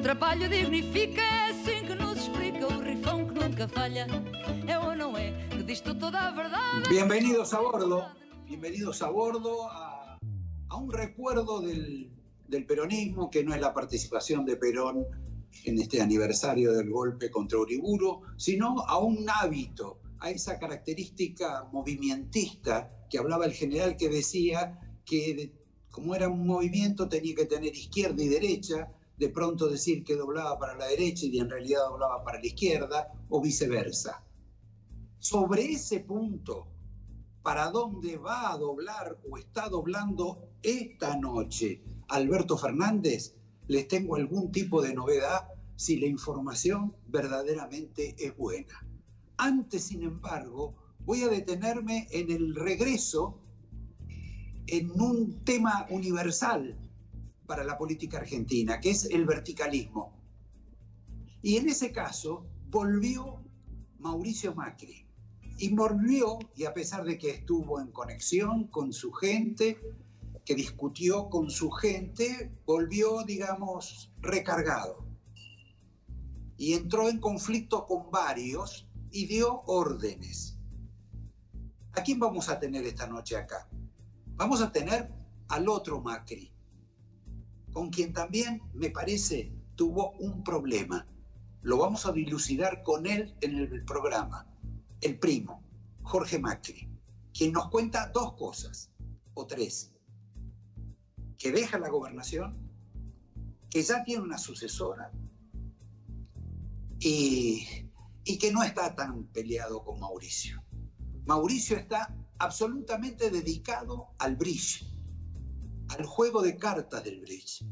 trapalho dignifica, é assim que nos explica o rifão que nunca falha. É ou não é que diz toda a verdade. Bienvenidos a bordo a un recuerdo del peronismo, que no es la participación de Perón en este aniversario del golpe contra Uriburu, sino a un hábito, a esa característica movimentista que hablaba el general, que decía que como era un movimiento tenía que tener izquierda y derecha, de pronto decir que doblaba para la derecha y en realidad doblaba para la izquierda, o viceversa. Sobre ese punto, ¿para dónde va a doblar o está doblando esta noche Alberto Fernández? Les tengo algún tipo de novedad si la información verdaderamente es buena. Antes, sin embargo, voy a detenerme en el regreso en un tema universal para la política argentina, que es el verticalismo. Y en ese caso volvió Mauricio Macri. Y volvió, y a pesar de que estuvo en conexión con su gente, que discutió con su gente, volvió, digamos, recargado. Y entró en conflicto con varios y dio órdenes. ¿A quién vamos a tener esta noche acá? Vamos a tener al otro Macri, con quien también, me parece, tuvo un problema. Lo vamos a dilucidar con él en el programa. El primo, Jorge Macri, quien nos cuenta dos cosas, o tres: que deja la gobernación, que ya tiene una sucesora y que no está tan peleado con Mauricio. Mauricio está absolutamente dedicado al bridge, al juego de cartas del bridge,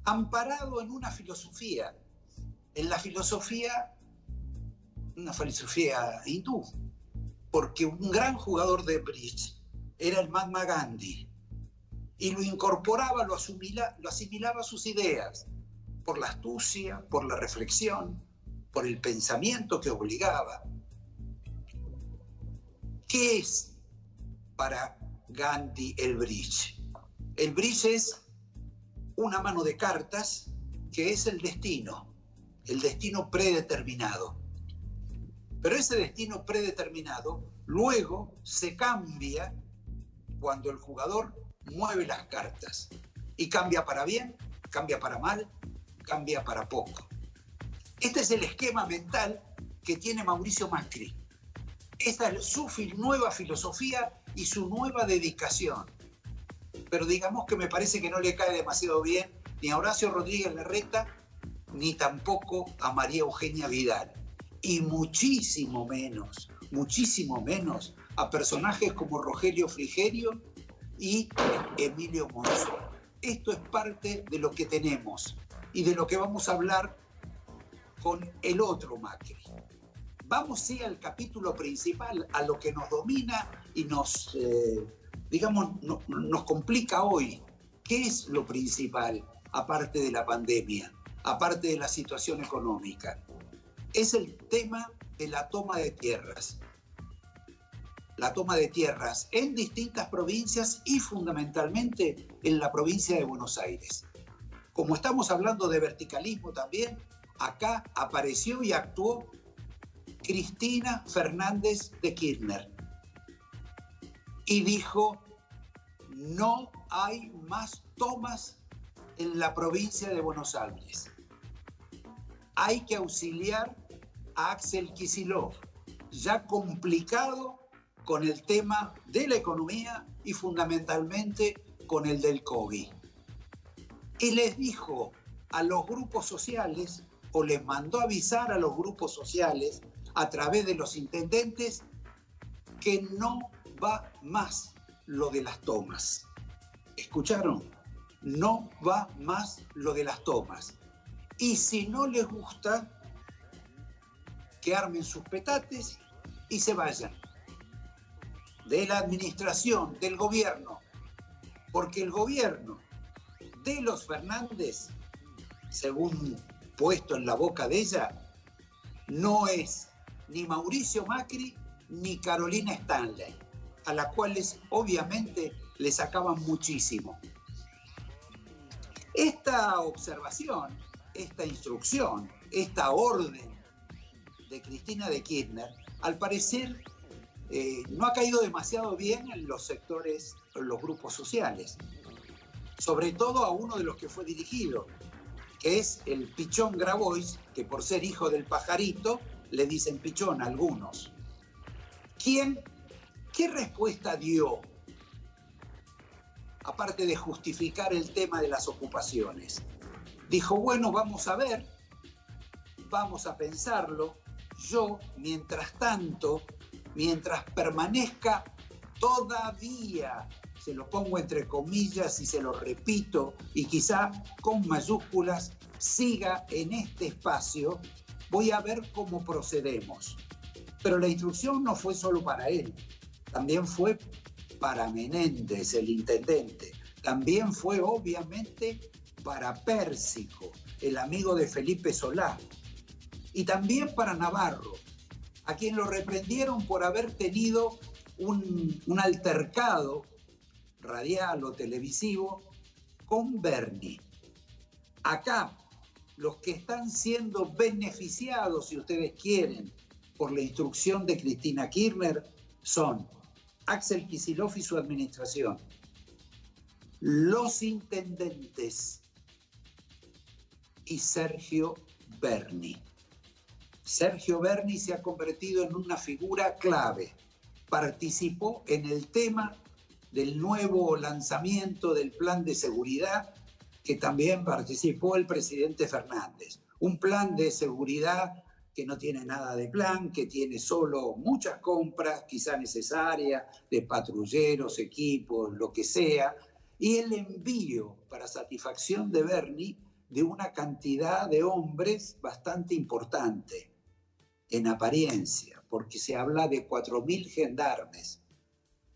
amparado en una filosofía, una filosofía hindú, porque un gran jugador de bridge era el Mahatma Gandhi, y lo incorporaba, lo asimilaba a sus ideas, por la astucia, por la reflexión, por el pensamiento que obligaba. ¿Qué es para Gandhi el bridge? El bridge es una mano de cartas que es el destino predeterminado. Pero ese destino predeterminado luego se cambia cuando el jugador mueve las cartas. Y cambia para bien, cambia para mal, cambia para poco. Este es el esquema mental que tiene Mauricio Macri. Esta es su nueva filosofía y su nueva dedicación. Pero digamos que me parece que no le cae demasiado bien ni a Horacio Rodríguez Larreta, ni tampoco a María Eugenia Vidal. Y muchísimo menos a personajes como Rogelio Frigerio y Emilio Monzón. Esto es parte de lo que tenemos y de lo que vamos a hablar con el otro Macri. Vamos sí al capítulo principal, a lo que nos domina y nos complica hoy. ¿Qué es lo principal, aparte de la pandemia, aparte de la situación económica? Es el tema de la toma de tierras. La toma de tierras en distintas provincias y fundamentalmente en la provincia de Buenos Aires. Como estamos hablando de verticalismo también, acá apareció y actuó Cristina Fernández de Kirchner y dijo: no hay más tomas en la provincia de Buenos Aires. Hay que auxiliar a Axel Kicillof, ya complicado con el tema de la economía y fundamentalmente con el del COVID. Y les dijo a los grupos sociales, o les mandó avisar a los grupos sociales a través de los intendentes, que no va más lo de las tomas. ¿Escucharon? No va más lo de las tomas. Y si no les gusta, que armen sus petates y se vayan de la administración, del gobierno, porque el gobierno de los Fernández, según puesto en la boca de ella, no es ni Mauricio Macri ni Carolina Stanley, a las cuales obviamente le sacaban muchísimo. Esta observación esta instrucción, esta orden de Cristina de Kirchner, al parecer no ha caído demasiado bien en los sectores, en los grupos sociales, sobre todo a uno de los que fue dirigido, que es el Pichón Grabois, que por ser hijo del pajarito le dicen Pichón a algunos. ¿Qué respuesta dio? Aparte de justificar el tema de las ocupaciones. Dijo, bueno, vamos a ver, vamos a pensarlo. Yo, mientras tanto, mientras permanezca todavía, se lo pongo entre comillas y se lo repito, y quizá con mayúsculas, siga en este espacio, voy a ver cómo procedemos. Pero la instrucción no fue solo para él, también fue para Menéndez, el intendente, también fue obviamente para Pérsico, el amigo de Felipe Solá, y también para Navarro, a quien lo reprendieron por haber tenido un altercado radial o televisivo con Bernie. Acá, los que están siendo beneficiados, si ustedes quieren, por la instrucción de Cristina Kirchner, son Axel Kicillof y su administración, los intendentes y Sergio Berni. Sergio Berni se ha convertido en una figura clave. Participó en el tema del nuevo lanzamiento del plan de seguridad, que también participó el presidente Fernández. Un plan de seguridad que no tiene nada de plan, que tiene solo muchas compras, quizá necesarias, de patrulleros, equipos, lo que sea, y el envío para satisfacción de Berni de una cantidad de hombres bastante importante, en apariencia, porque se habla de 4.000 gendarmes.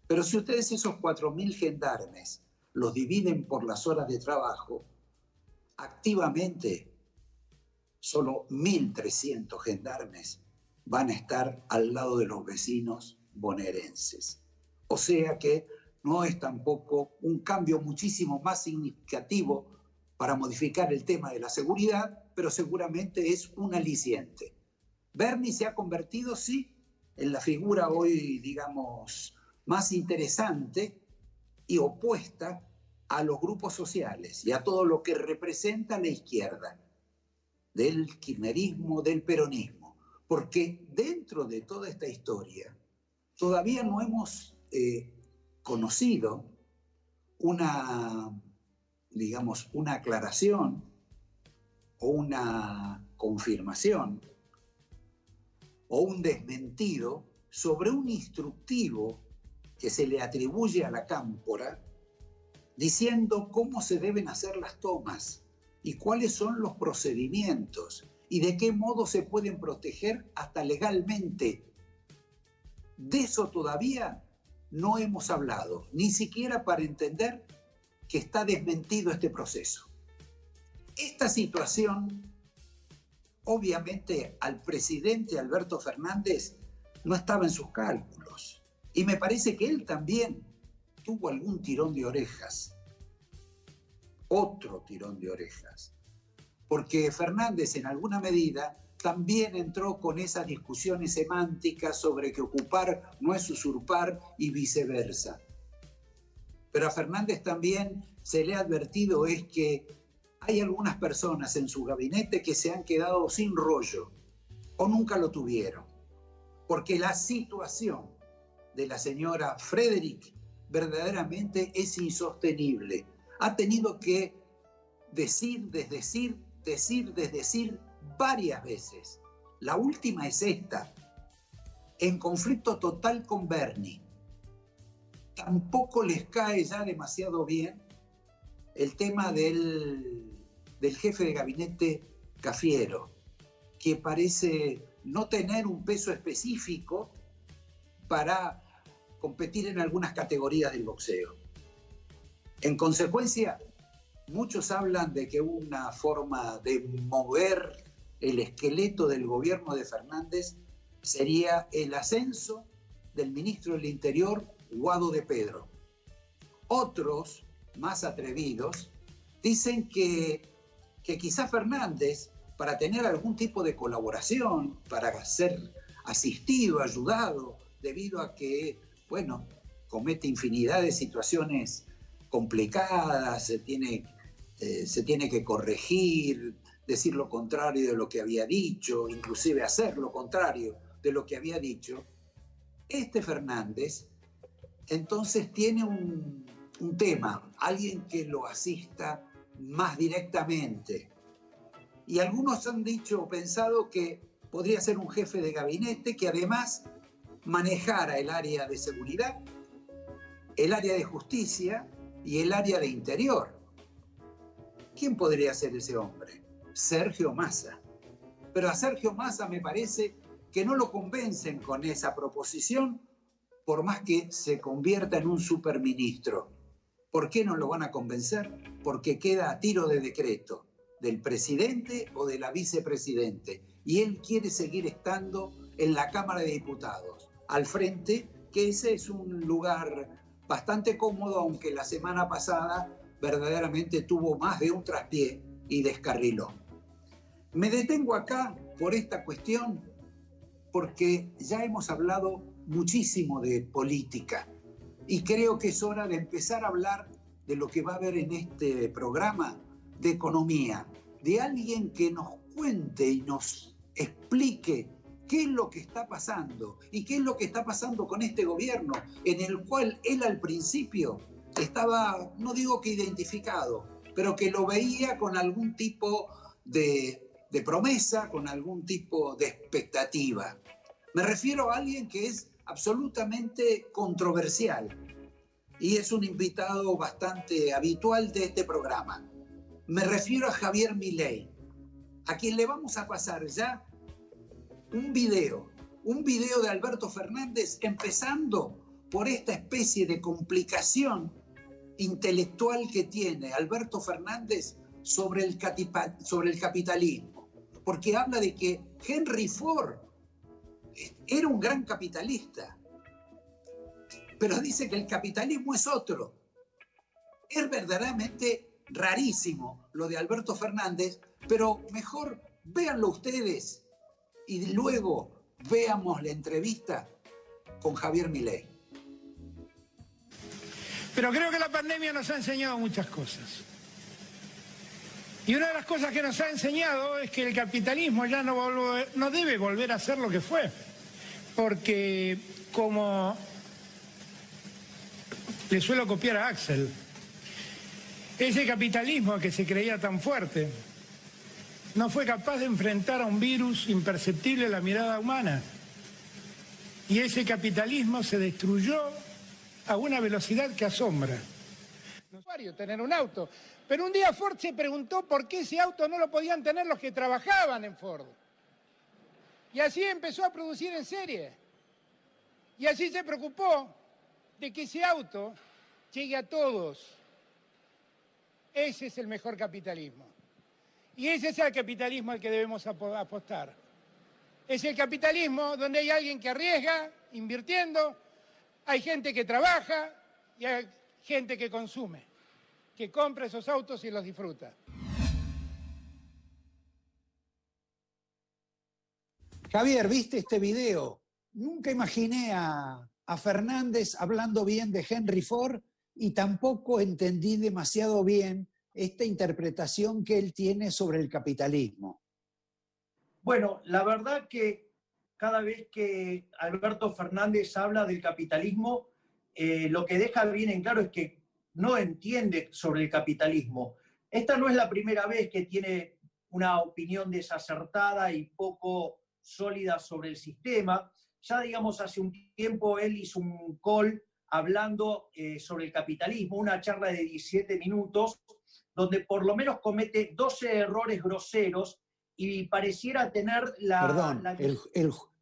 Pero si ustedes esos 4.000 gendarmes los dividen por las horas de trabajo, activamente solo 1.300 gendarmes van a estar al lado de los vecinos bonaerenses. O sea que no es tampoco un cambio muchísimo más significativo para modificar el tema de la seguridad, pero seguramente es un aliciente. Berni se ha convertido, sí, en la figura hoy, digamos, más interesante y opuesta a los grupos sociales y a todo lo que representa la izquierda, del kirchnerismo, del peronismo, porque dentro de toda esta historia todavía no hemos conocido una aclaración o una confirmación o un desmentido sobre un instructivo que se le atribuye a la Cámpora diciendo cómo se deben hacer las tomas y cuáles son los procedimientos y de qué modo se pueden proteger hasta legalmente. De eso todavía no hemos hablado, ni siquiera para entender que está desmentido este proceso. Esta situación, obviamente, al presidente Alberto Fernández no estaba en sus cálculos. Y me parece que él también tuvo algún tirón de orejas. Otro tirón de orejas. Porque Fernández, en alguna medida, también entró con esas discusiones semánticas sobre que ocupar no es usurpar y viceversa. Pero a Fernández también se le ha advertido es que hay algunas personas en su gabinete que se han quedado sin rollo o nunca lo tuvieron, porque la situación de la señora Frederick verdaderamente es insostenible. Ha tenido que decir, desdecir varias veces. La última es esta, en conflicto total con Berni. Tampoco les cae ya demasiado bien el tema del jefe de gabinete Cafiero, que parece no tener un peso específico para competir en algunas categorías del boxeo. En consecuencia, muchos hablan de que una forma de mover el esqueleto del gobierno de Fernández sería el ascenso del ministro del Interior, Guado de Pedro. Otros, más atrevidos, dicen que que quizás Fernández, para tener algún tipo de colaboración, para ser asistido, ayudado, debido a que, bueno, comete infinidad de situaciones complicadas, se tiene que corregir, decir lo contrario de lo que había dicho, inclusive hacer lo contrario de lo que había dicho. Este Fernández entonces tiene un tema, alguien que lo asista más directamente. Y algunos han dicho o pensado que podría ser un jefe de gabinete que además manejara el área de seguridad, el área de justicia y el área de interior. ¿Quién podría ser ese hombre? Sergio Massa. Pero a Sergio Massa me parece que no lo convencen con esa proposición, por más que se convierta en un superministro. ¿Por qué no lo van a convencer? Porque queda a tiro de decreto del presidente o de la vicepresidente. Y él quiere seguir estando en la Cámara de Diputados, al frente, que ese es un lugar bastante cómodo, aunque la semana pasada verdaderamente tuvo más de un traspié y descarriló. Me detengo acá por esta cuestión porque ya hemos hablado muchísimo de política y creo que es hora de empezar a hablar de lo que va a haber en este programa de economía, de alguien que nos cuente y nos explique qué es lo que está pasando y qué es lo que está pasando con este gobierno, en el cual él al principio estaba, no digo que identificado, pero que lo veía con algún tipo de promesa, con algún tipo de expectativa. Me refiero a alguien que es absolutamente controversial y es un invitado bastante habitual de este programa. Me refiero a Javier Milei, a quien le vamos a pasar ya un video de Alberto Fernández, empezando por esta especie de complicación intelectual que tiene Alberto Fernández sobre el capitalismo, porque habla de que Henry Ford era un gran capitalista, pero dice que el capitalismo es otro. Es verdaderamente rarísimo lo de Alberto Fernández, pero mejor véanlo ustedes y luego veamos la entrevista con Javier Milei. Pero creo que la pandemia nos ha enseñado muchas cosas. Y una de las cosas que nos ha enseñado es que el capitalismo ya no debe volver a ser lo que fue. Porque, como le suelo copiar a Axel, ese capitalismo que se creía tan fuerte no fue capaz de enfrentar a un virus imperceptible a la mirada humana. Y ese capitalismo se destruyó a una velocidad que asombra. No es necesario tener un auto, pero un día Ford se preguntó por qué ese auto no lo podían tener los que trabajaban en Ford. Y así empezó a producir en serie. Y así se preocupó de que ese auto llegue a todos. Ese es el mejor capitalismo. Y ese es el capitalismo al que debemos apostar. Es el capitalismo donde hay alguien que arriesga, invirtiendo, hay gente que trabaja y hay gente que consume, que compra esos autos y los disfruta. Javier, ¿viste este video? Nunca imaginé a Fernández hablando bien de Henry Ford y tampoco entendí demasiado bien esta interpretación que él tiene sobre el capitalismo. Bueno, la verdad que cada vez que Alberto Fernández habla del capitalismo, lo que deja bien en claro es que no entiende sobre el capitalismo. Esta no es la primera vez que tiene una opinión desacertada y poco sólida sobre el sistema. Ya, digamos, hace un tiempo él hizo un call hablando sobre el capitalismo, una charla de 17 minutos, donde por lo menos comete 12 errores groseros y pareciera tener la... Perdón,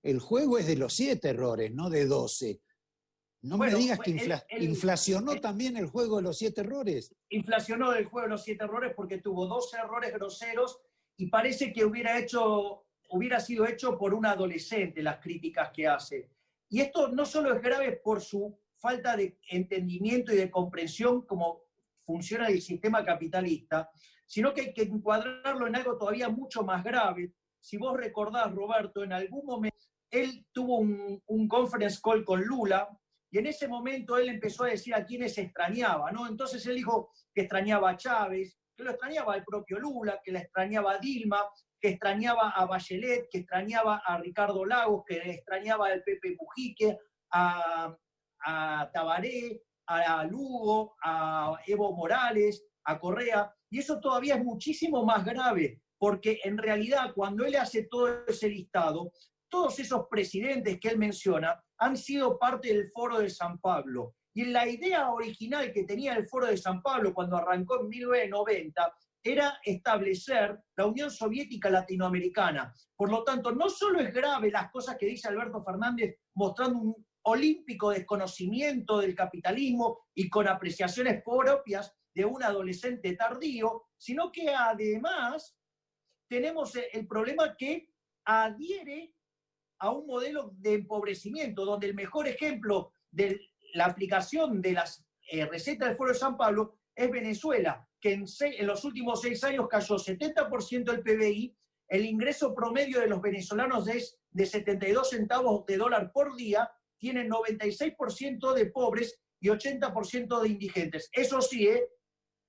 el juego es de los 7 errores, no de 12. No bueno, me digas que inflacionó también el juego de los 7 errores. Inflacionó el juego de los 7 errores porque tuvo 12 errores groseros y parece que hubiera sido hecho por un adolescente las críticas que hace. Y esto no solo es grave por su falta de entendimiento y de comprensión cómo funciona el sistema capitalista, sino que hay que encuadrarlo en algo todavía mucho más grave. Si vos recordás, Roberto, en algún momento él tuvo un conference call con Lula, y en ese momento él empezó a decir a quiénes extrañaba, ¿no? Entonces él dijo que extrañaba a Chávez, que lo extrañaba al propio Lula, que la extrañaba a Dilma, que extrañaba a Bachelet, que extrañaba a Ricardo Lagos, que extrañaba al Pepe Mujica, a Tabaré, a Lugo, a Evo Morales, a Correa, y eso todavía es muchísimo más grave, porque en realidad cuando él hace todo ese listado, todos esos presidentes que él menciona han sido parte del Foro de San Pablo. Y la idea original que tenía el Foro de San Pablo cuando arrancó en 1990 era establecer la Unión Soviética Latinoamericana. Por lo tanto, no solo es grave las cosas que dice Alberto Fernández mostrando un olímpico desconocimiento del capitalismo y con apreciaciones propias de un adolescente tardío, sino que además tenemos el problema que adhiere a un modelo de empobrecimiento, donde el mejor ejemplo de la aplicación de las recetas del Foro de San Pablo es Venezuela, que en los últimos 6 años cayó 70% del PBI, el ingreso promedio de los venezolanos es de 72 centavos de dólar por día, tienen 96% de pobres y 80% de indigentes. Eso sí,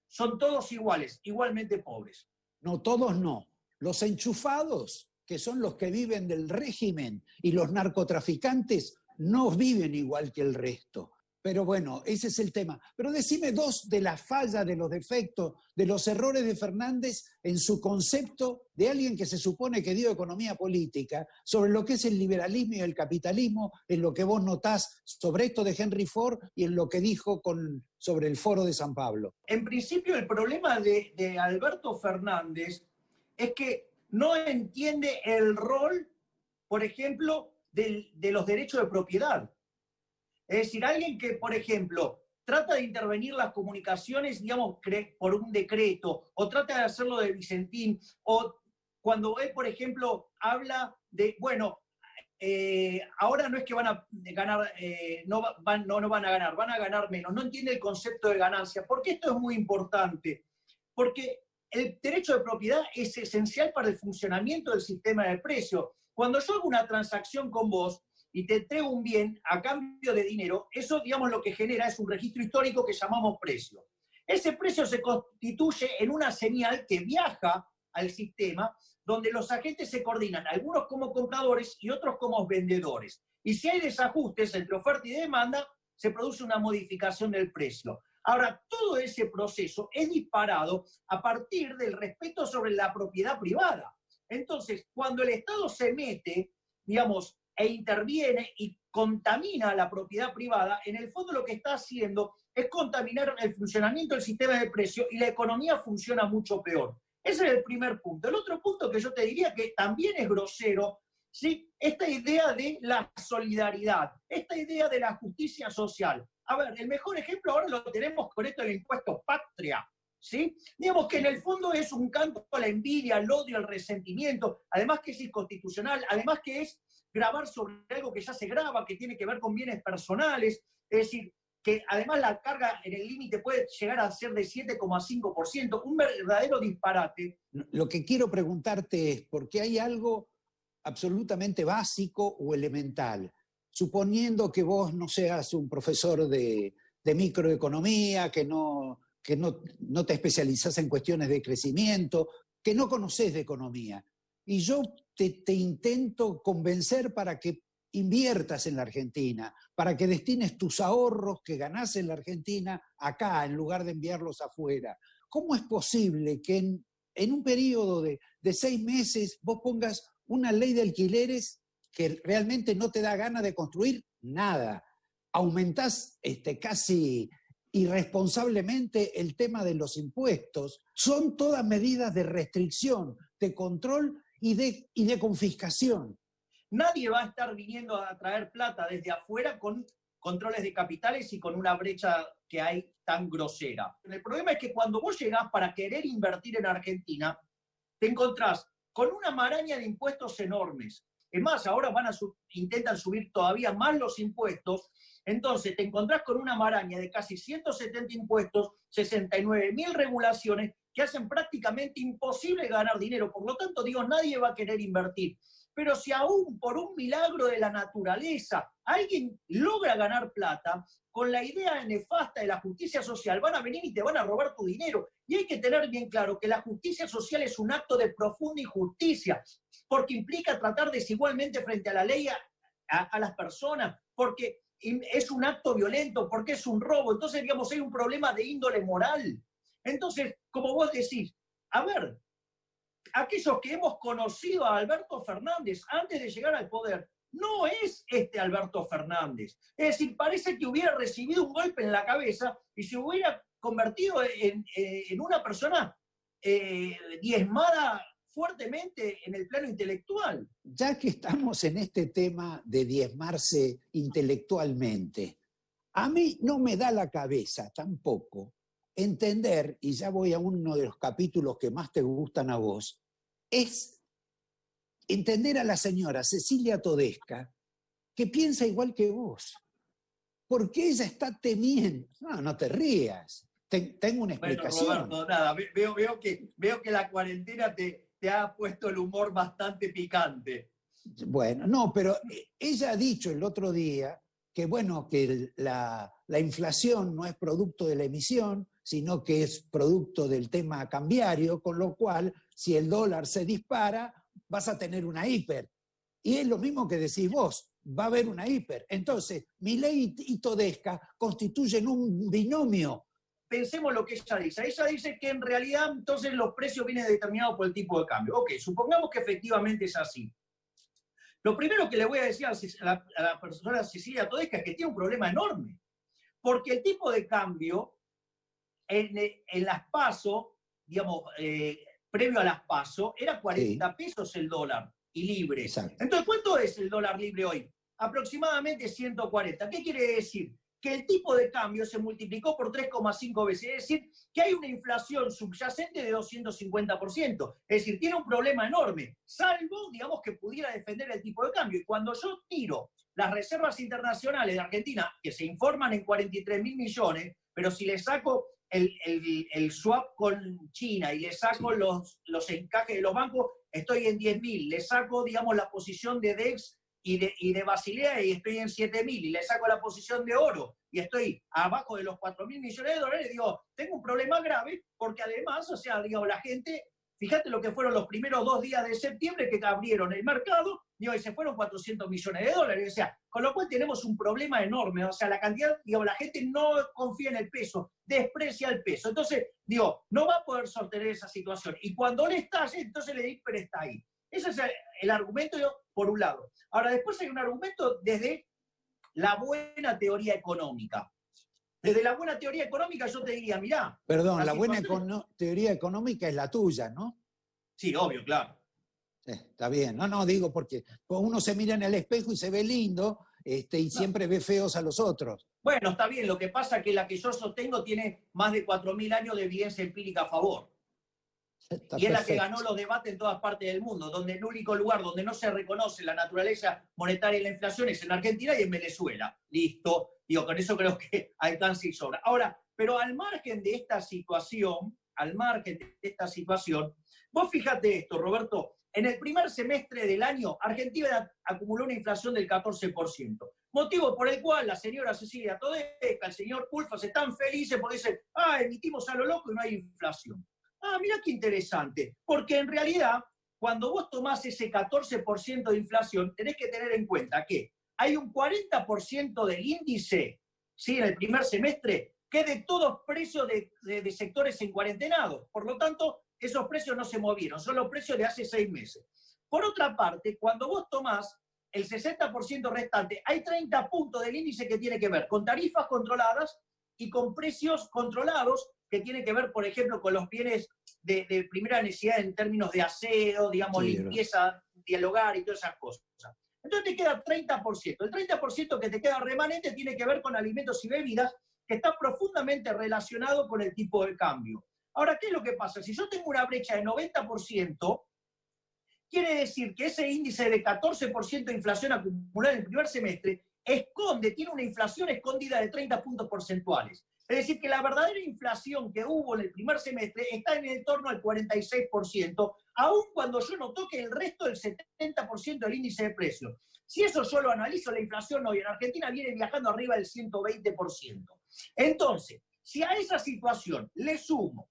son todos iguales, igualmente pobres. No, todos no. Los enchufados, que son los que viven del régimen, y los narcotraficantes no viven igual que el resto. Pero bueno, ese es el tema. Pero decime 2 de las fallas, de los defectos, de los errores de Fernández en su concepto de alguien que se supone que dio economía política, sobre lo que es el liberalismo y el capitalismo, en lo que vos notás sobre esto de Henry Ford y en lo que dijo sobre el Foro de San Pablo. En principio, el problema de Alberto Fernández es que no entiende el rol, por ejemplo, de los derechos de propiedad. Es decir, alguien que, por ejemplo, trata de intervenir las comunicaciones, digamos, por un decreto, o trata de hacerlo de Vicentín, o cuando él, por ejemplo, habla de, bueno, ahora no es que van a ganar, no van a ganar, van a ganar menos. No entiende el concepto de ganancia. ¿Por qué esto es muy importante? Porque el derecho de propiedad es esencial para el funcionamiento del sistema de precios. Cuando yo hago una transacción con vos y te entrego un bien a cambio de dinero, eso, digamos, lo que genera es un registro histórico que llamamos precio. Ese precio se constituye en una señal que viaja al sistema, donde los agentes se coordinan, algunos como compradores y otros como vendedores. Y si hay desajustes entre oferta y demanda, se produce una modificación del precio. Ahora, todo ese proceso es disparado a partir del respeto sobre la propiedad privada. Entonces, cuando el Estado se mete, digamos, e interviene y contamina la propiedad privada, en el fondo lo que está haciendo es contaminar el funcionamiento del sistema de precios y la economía funciona mucho peor. Ese es el primer punto. El otro punto que yo te diría que también es grosero, ¿sí? Esta idea de la solidaridad, esta idea de la justicia social. A ver, el mejor ejemplo ahora lo tenemos con esto del impuesto patria, ¿sí? Digamos que en el fondo es un canto a la envidia, al odio, al resentimiento, además que es inconstitucional, además que es grabar sobre algo que ya se graba, que tiene que ver con bienes personales, es decir, que además la carga en el límite puede llegar a ser de 7,5%, un verdadero disparate. Lo que quiero preguntarte es, porque hay algo absolutamente básico o elemental, suponiendo que vos no seas un profesor de microeconomía, que no te especializás en cuestiones de crecimiento, que no conocés de economía, y yo te intento convencer para que inviertas en la Argentina, para que destines tus ahorros que ganás en la Argentina acá, en lugar de enviarlos afuera. ¿Cómo es posible que en un periodo de 6 meses vos pongas una ley de alquileres que realmente no te da ganas de construir nada? Aumentás casi irresponsablemente el tema de los impuestos. Son todas medidas de restricción, de control y de confiscación. Nadie va a estar viniendo a traer plata desde afuera con controles de capitales y con una brecha que hay tan grosera. El problema es que cuando vos llegás para querer invertir en Argentina, te encontrás con una maraña de impuestos enormes, Es más, ahora intentan subir todavía más los impuestos. Entonces te encontrás con una maraña de casi 170 impuestos, 69.000 regulaciones que hacen prácticamente imposible ganar dinero. Por lo tanto, digo, nadie va a querer invertir. Pero si aún por un milagro de la naturaleza alguien logra ganar plata, con la idea nefasta de la justicia social, van a venir y te van a robar tu dinero. Y hay que tener bien claro que la justicia social es un acto de profunda injusticia, porque implica tratar desigualmente frente a la ley a las personas, porque es un acto violento, porque es un robo. Entonces, digamos, hay un problema de índole moral. Entonces, como vos decís, a ver, aquellos que hemos conocido a Alberto Fernández antes de llegar al poder, no es este Alberto Fernández. Es decir, parece que hubiera recibido un golpe en la cabeza y se hubiera convertido en una persona diezmada fuertemente en el plano intelectual. Ya que estamos en este tema de diezmarse intelectualmente, a mí no me da la cabeza tampoco entender, y ya voy a uno de los capítulos que más te gustan a vos, es entender a la señora Cecilia Todesca, que piensa igual que vos. Porque ella está temiendo. No te rías. Tengo una explicación. Bueno, Roberto, nada, veo que la cuarentena te ha puesto el humor bastante picante. Bueno, no, pero ella ha dicho el otro día que, bueno, que la inflación no es producto de la emisión, sino que es producto del tema cambiario, con lo cual, si el dólar se dispara, vas a tener una hiper. Y es lo mismo que decís vos, va a haber una hiper. Entonces, Milei y Todesca constituyen un binomio. Pensemos lo que ella dice. Ella dice que en realidad entonces los precios vienen determinados por el tipo de cambio. Ok, supongamos que efectivamente es así. Lo primero que le voy a decir a la persona Cecilia Todesca es que tiene un problema enorme. Porque el tipo de cambio en las PASO, digamos, previo a las PASO, era 40 pesos el dólar y libre. Exacto. Entonces, ¿cuánto es el dólar libre hoy? Aproximadamente 140. ¿Qué quiere decir? Que el tipo de cambio se multiplicó por 3,5 veces. Es decir, que hay una inflación subyacente de 250%. Es decir, tiene un problema enorme, salvo, digamos, que pudiera defender el tipo de cambio. Y cuando yo tiro las reservas internacionales de Argentina, que se informan en 43.000 millones, pero si le saco el swap con China y le saco los encajes de los bancos, estoy en 10.000. Le saco, digamos, la posición de DEX y de Basilea y estoy en 7.000. Y le saco la posición de oro y estoy abajo de los 4.000 millones de dólares. Digo, tengo un problema grave porque además, o sea, digo, la gente, fíjate lo que fueron los primeros 2 días de septiembre que abrieron el mercado, digo, y se fueron 400 millones de dólares. O sea, con lo cual tenemos un problema enorme. O sea, la cantidad, digo, la gente no confía en el peso, desprecia el peso. Entonces, digo, no va a poder sostener esa situación. Y cuando le estalle, entonces le digo, pero está ahí. Ese es el argumento, por un lado. Ahora, después hay un argumento desde la buena teoría económica. Desde la buena teoría económica yo te diría, mirá. Perdón, la buena teoría económica es la tuya, ¿no? Sí, obvio, claro. Está bien. No, digo porque uno se mira en el espejo y se ve lindo y siempre ve feos a los otros. Bueno, está bien. Lo que pasa es que la que yo sostengo tiene más de 4.000 años de evidencia empírica a favor. Y es la que ganó los debates en todas partes del mundo, donde el único lugar donde no se reconoce la naturaleza monetaria y la inflación es en Argentina y en Venezuela. Listo. Digo, con eso creo que alcanza y sobra. Ahora, pero al margen de esta situación, vos fíjate esto, Roberto, en el primer semestre del año, Argentina acumuló una inflación del 14%. Motivo por el cual la señora Cecilia Todesca, el señor Pulfas están felices porque dicen, emitimos a lo loco y no hay inflación. Mira qué interesante, porque en realidad, cuando vos tomás ese 14% de inflación, tenés que tener en cuenta que hay un 40% del índice, ¿sí?, en el primer semestre, que es de todos precios de sectores en cuarentenados. Por lo tanto, esos precios no se movieron, son los precios de hace 6 meses. Por otra parte, cuando vos tomás el 60% restante, hay 30 puntos del índice que tiene que ver con tarifas controladas y con precios controlados, que tiene que ver, por ejemplo, con los bienes de primera necesidad en términos de aseo, digamos, sí, limpieza del hogar y todas esas cosas. Entonces te queda 30%. El 30% que te queda remanente tiene que ver con alimentos y bebidas, que está profundamente relacionado con el tipo de cambio. Ahora, ¿qué es lo que pasa? Si yo tengo una brecha de 90%, quiere decir que ese índice de 14% de inflación acumulada en el primer semestre tiene una inflación escondida de 30 puntos porcentuales. Es decir, que la verdadera inflación que hubo en el primer semestre está en el torno al 46%, aun cuando yo no toque el resto del 70% del índice de precios. Si eso yo lo analizo, la inflación hoy en Argentina viene viajando arriba del 120%. Entonces, si a esa situación le sumo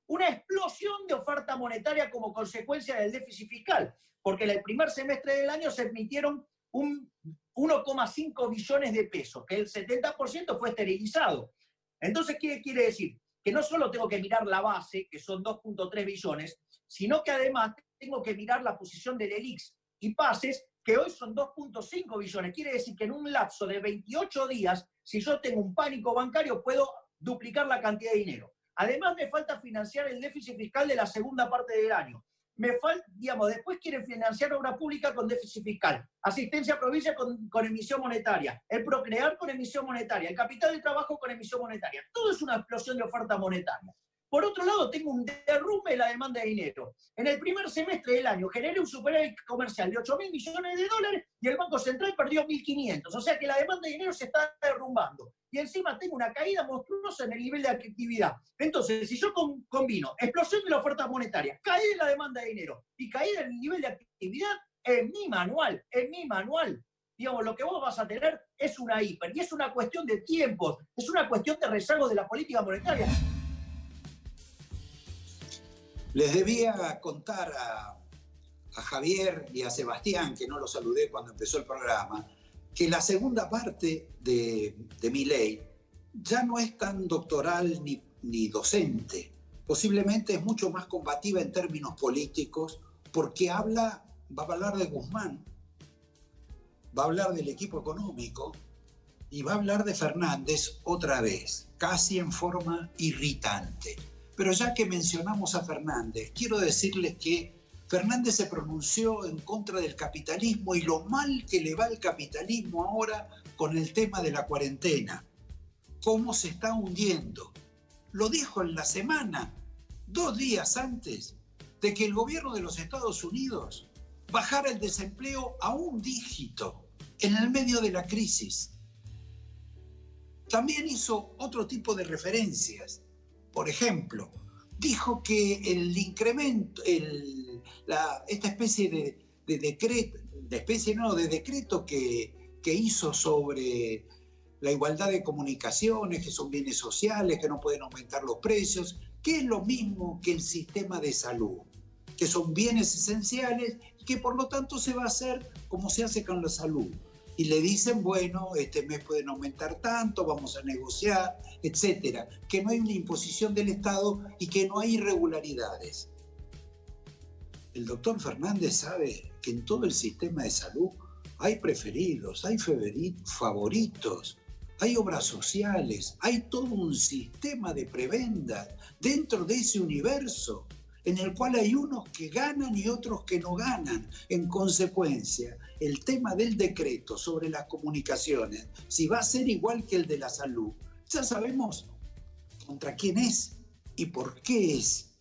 una explosión de oferta monetaria como consecuencia del déficit fiscal, porque en el primer semestre del año se emitieron 1,5 billones de pesos, que el 70% fue esterilizado. Entonces, ¿qué quiere decir? Que no solo tengo que mirar la base, que son 2,3 billones, sino que además tengo que mirar la posición del ELIX y pases, que hoy son 2,5 billones. Quiere decir que en un lapso de 28 días, si yo tengo un pánico bancario, puedo duplicar la cantidad de dinero. Además, me falta financiar el déficit fiscal de la segunda parte del año. Después quieren financiar obra pública con déficit fiscal, asistencia a provincia con emisión monetaria, el Procrear con emisión monetaria, el capital de trabajo con emisión monetaria. Todo es una explosión de oferta monetaria. Por otro lado, tengo un derrumbe de la demanda de dinero. En el primer semestre del año generé un superávit comercial de 8.000 millones de dólares y el Banco Central perdió 1.500. O sea que la demanda de dinero se está derrumbando. Y encima tengo una caída monstruosa en el nivel de actividad. Entonces, si yo combino explosión de la oferta monetaria, caída en la demanda de dinero y caída en el nivel de actividad, en mi manual, digamos, lo que vos vas a tener es una hiper. Y es una cuestión de tiempos, es una cuestión de rezago de la política monetaria. Les debía contar a Javier y a Sebastián, que no los saludé cuando empezó el programa, que la segunda parte de Milei ya no es tan doctoral ni docente. Posiblemente es mucho más combativa en términos políticos, porque va a hablar de Guzmán, va a hablar del equipo económico y va a hablar de Fernández otra vez, casi en forma irritante. Pero ya que mencionamos a Fernández, quiero decirles que Fernández se pronunció en contra del capitalismo y lo mal que le va al capitalismo ahora con el tema de la cuarentena. Cómo se está hundiendo. Lo dijo en la semana, 2 días antes de que el gobierno de los Estados Unidos bajara el desempleo a 1 dígito en el medio de la crisis. También hizo otro tipo de referencias. Por ejemplo, dijo que el incremento, esta especie de decreto que hizo sobre la igualdad de comunicaciones, que son bienes sociales, que no pueden aumentar los precios, que es lo mismo que el sistema de salud, que son bienes esenciales y que por lo tanto se va a hacer como se hace con la salud. Y le dicen, bueno, este mes pueden aumentar tanto, vamos a negociar, etcétera. Que no hay una imposición del Estado y que no hay irregularidades. El doctor Fernández sabe que en todo el sistema de salud hay preferidos, hay favoritos, hay obras sociales, hay todo un sistema de prebendas dentro de ese universo en el cual hay unos que ganan y otros que no ganan. En consecuencia, el tema del decreto sobre las comunicaciones, si va a ser igual que el de la salud, ya sabemos contra quién es y por qué es.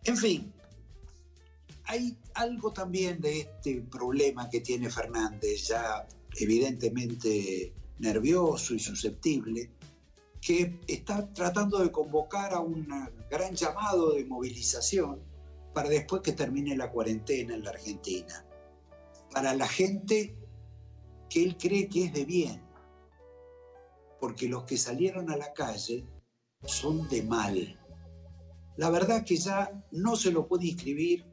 En fin, hay algo también de este problema que tiene Fernández, ya evidentemente nervioso y susceptible, que está tratando de convocar a un gran llamado de movilización para después que termine la cuarentena en la Argentina. Para la gente que él cree que es de bien, porque los que salieron a la calle son de mal. La verdad que ya no se lo puede inscribir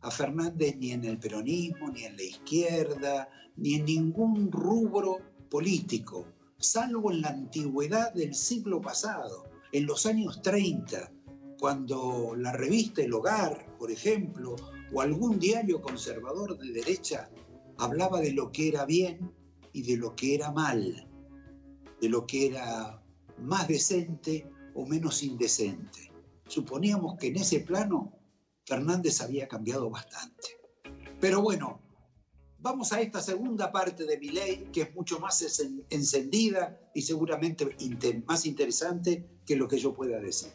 a Fernández ni en el peronismo, ni en la izquierda, ni en ningún rubro político, salvo en la antigüedad del siglo pasado, en los años 30, cuando la revista El Hogar, por ejemplo, o algún diario conservador de derecha hablaba de lo que era bien y de lo que era mal, de lo que era más decente o menos indecente. Suponíamos que en ese plano Fernández había cambiado bastante. Pero bueno, vamos a esta segunda parte de Milei, que es mucho más encendida y seguramente más interesante que lo que yo pueda decir.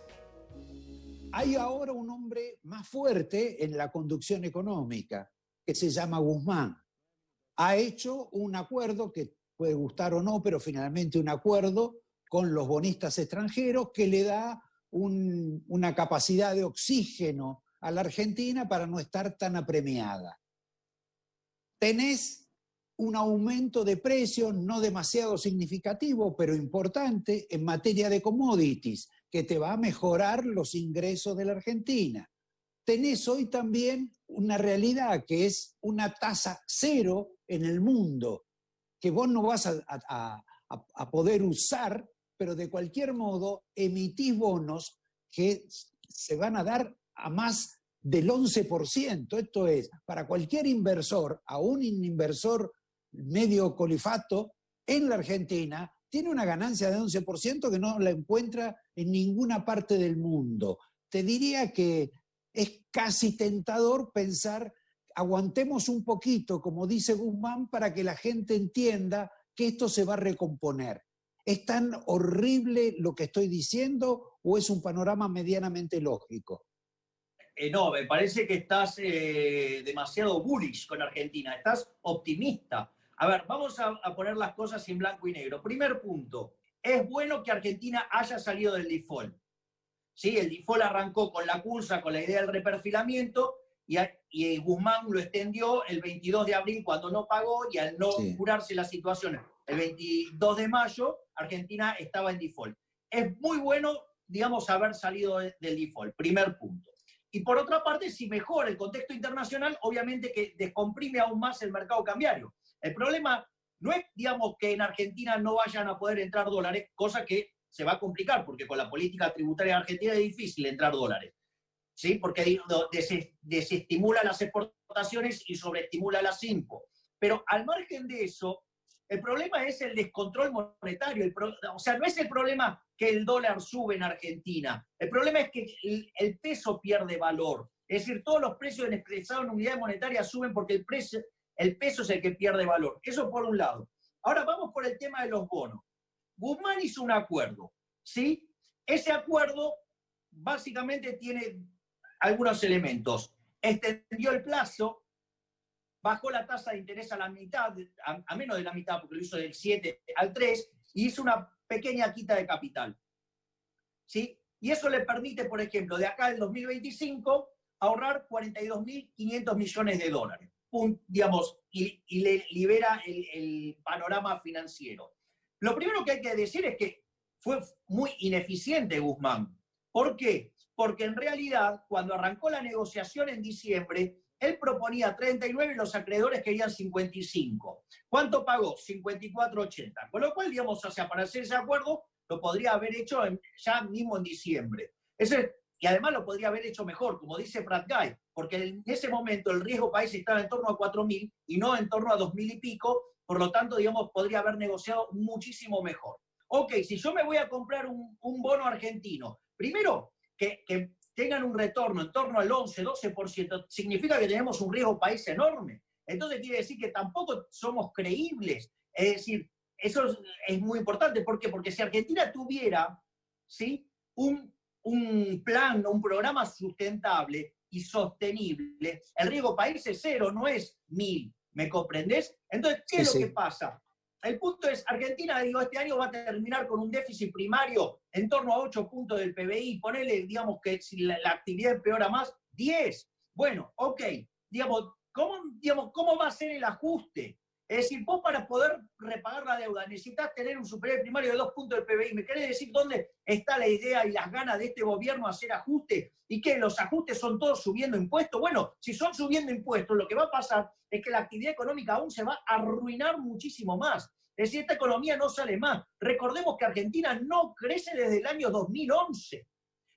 Hay ahora un hombre más fuerte en la conducción económica, que se llama Guzmán. Ha hecho un acuerdo que puede gustar o no, pero finalmente un acuerdo con los bonistas extranjeros que le da una capacidad de oxígeno a la Argentina para no estar tan apremiada. Tenés un aumento de precios no demasiado significativo, pero importante en materia de commodities, que te va a mejorar los ingresos de la Argentina. Tenés hoy también una realidad que es una tasa cero en el mundo, que vos no vas a poder usar, pero de cualquier modo emitís bonos que se van a dar a más del 11%. Esto es, para cualquier inversor, aún un inversor medio colifato en la Argentina, tiene una ganancia de 11% que no la encuentra en ninguna parte del mundo. Te diría que es casi tentador pensar, aguantemos un poquito, como dice Guzmán, para que la gente entienda que esto se va a recomponer. ¿Es tan horrible lo que estoy diciendo o es un panorama medianamente lógico? No, me parece que estás demasiado bullish con Argentina, estás optimista. A ver, vamos a poner las cosas en blanco y negro. Primer punto, es bueno que Argentina haya salido del default. ¿Sí? El default arrancó con la cursa, con la idea del reperfilamiento, y Guzmán lo extendió el 22 de abril cuando no pagó, y al no curarse la situación el 22 de mayo, Argentina estaba en default. Es muy bueno, digamos, haber salido del default, primer punto. Y por otra parte, si mejora el contexto internacional, obviamente que descomprime aún más el mercado cambiario. El problema no es, digamos, que en Argentina no vayan a poder entrar dólares, cosa que se va a complicar, porque con la política tributaria argentina es difícil entrar dólares, ¿sí? Porque desestimula las exportaciones y sobreestimula las impos. Pero al margen de eso, el problema es el descontrol monetario. O sea, no es el problema que el dólar sube en Argentina. El problema es que el peso pierde valor. Es decir, todos los precios expresados en unidades monetarias suben porque el peso es el que pierde valor. Eso por un lado. Ahora vamos por el tema de los bonos. Guzmán hizo un acuerdo, ¿sí? Ese acuerdo básicamente tiene algunos elementos. Extendió el plazo, bajó la tasa de interés a la mitad, a menos de la mitad, porque lo hizo del 7 al 3, y hizo una pequeña quita de capital, ¿sí? Y eso le permite, por ejemplo, de acá al 2025, ahorrar 42.500 millones de dólares, digamos, y le libera el panorama financiero. Lo primero que hay que decir es que fue muy ineficiente Guzmán. ¿Por qué? Porque en realidad, cuando arrancó la negociación en diciembre, él proponía 39 y los acreedores querían 55. ¿Cuánto pagó? 54.80. Con lo cual, digamos, o sea, para hacer ese acuerdo, lo podría haber hecho ya mismo en diciembre. Y además lo podría haber hecho mejor, como dice Prat Guy, porque en ese momento el riesgo país estaba en torno a 4.000 y no en torno a 2.000 y pico. Por lo tanto, digamos, podría haber negociado muchísimo mejor. Ok, si yo me voy a comprar un bono argentino, primero que tengan un retorno en torno al 11-12%, significa que tenemos un riesgo país enorme. Entonces quiere decir que tampoco somos creíbles. Es decir, eso es muy importante. ¿Por qué? Porque si Argentina tuviera, ¿sí?, un plan, un programa sustentable y sostenible, el riesgo país es 0, no es 1.000. ¿Me comprendés? Entonces, ¿qué es lo que pasa? El punto es, Argentina, digo, este año va a terminar con un déficit primario en torno a 8 puntos del PBI. Ponele, digamos, que si la actividad empeora más, 10. Bueno, ok. Digamos, ¿cómo va a ser el ajuste? Es decir, vos para poder repagar la deuda necesitas tener un superávit primario de 2 puntos del PBI. ¿Me querés decir dónde está la idea y las ganas de este gobierno a hacer ajustes? ¿Y qué? ¿Los ajustes son todos subiendo impuestos? Bueno, si son subiendo impuestos, lo que va a pasar es que la actividad económica aún se va a arruinar muchísimo más. Es decir, esta economía no sale más. Recordemos que Argentina no crece desde el año 2011. Es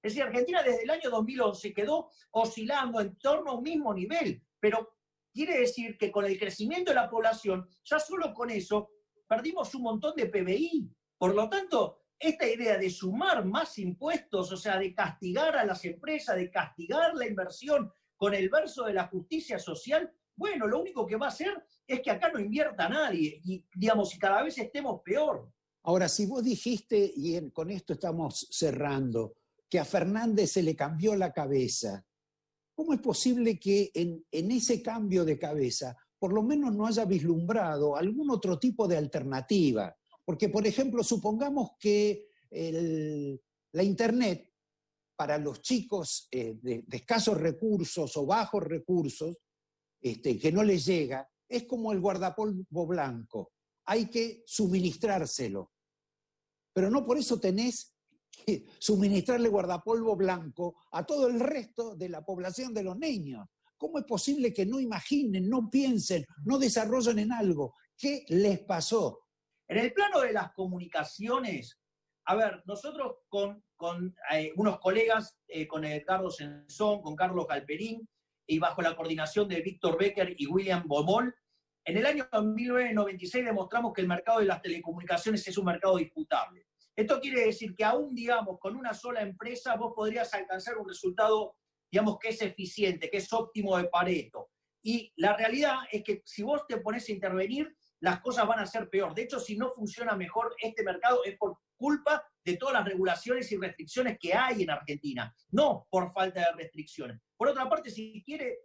decir, Argentina desde el año 2011 quedó oscilando en torno a un mismo nivel, pero quiere decir que con el crecimiento de la población, ya solo con eso, perdimos un montón de PBI. Por lo tanto, esta idea de sumar más impuestos, o sea, de castigar a las empresas, de castigar la inversión con el verso de la justicia social, bueno, lo único que va a hacer es que acá no invierta nadie y, digamos, y cada vez estemos peor. Ahora, si vos dijiste, y con esto estamos cerrando, que a Fernández se le cambió la cabeza. ¿Cómo es posible que en ese cambio de cabeza por lo menos no haya vislumbrado algún otro tipo de alternativa? Porque, por ejemplo, supongamos que la Internet para los chicos de escasos recursos o bajos recursos, que no les llega, es como el guardapolvo blanco. Hay que suministrárselo. Pero no por eso tenés que suministrarle guardapolvo blanco a todo el resto de la población de los niños. ¿Cómo es posible que no imaginen, no piensen, no desarrollen en algo? ¿Qué les pasó? En el plano de las comunicaciones, a ver, nosotros con unos colegas, con Edgardo Sensón, con Carlos Galperín, y bajo la coordinación de Víctor Becker y William Bomol, en el año 1996 demostramos que el mercado de las telecomunicaciones es un mercado disputable. Esto quiere decir que aún, digamos, con una sola empresa vos podrías alcanzar un resultado, digamos, que es eficiente, que es óptimo de Pareto. Y la realidad es que si vos te pones a intervenir, las cosas van a ser peor. De hecho, si no funciona mejor este mercado es por culpa de todas las regulaciones y restricciones que hay en Argentina, no por falta de restricciones. Por otra parte, si quiere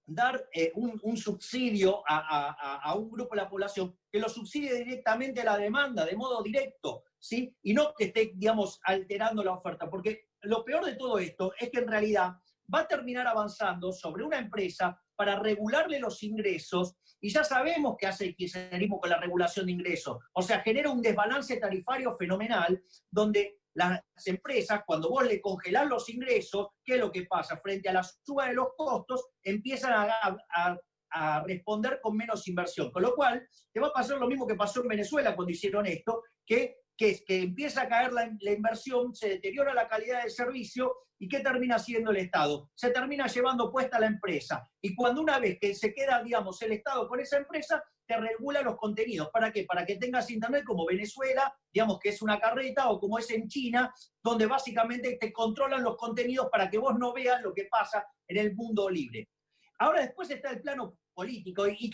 dar un subsidio a un grupo de la población, que lo subsidie directamente a la demanda, de modo directo, ¿sí? Y no que esté, digamos, alterando la oferta, porque lo peor de todo esto es que en realidad va a terminar avanzando sobre una empresa para regularle los ingresos, y ya sabemos que hace el kirchnerismo con la regulación de ingresos. O sea, genera un desbalance tarifario fenomenal, donde las empresas, cuando vos le congelás los ingresos, ¿qué es lo que pasa? Frente a la suba de los costos, empiezan a responder con menos inversión. Con lo cual, te va a pasar lo mismo que pasó en Venezuela cuando hicieron esto, que empieza a caer la inversión, se deteriora la calidad del servicio, ¿y qué termina haciendo el Estado? Se termina llevando puesta la empresa. Y cuando una vez que se queda, digamos, el Estado con esa empresa, te regula los contenidos. ¿Para qué? Para que tengas internet como Venezuela, digamos que es una carreta, o como es en China, donde básicamente te controlan los contenidos para que vos no veas lo que pasa en el mundo libre. Ahora después está el plano político y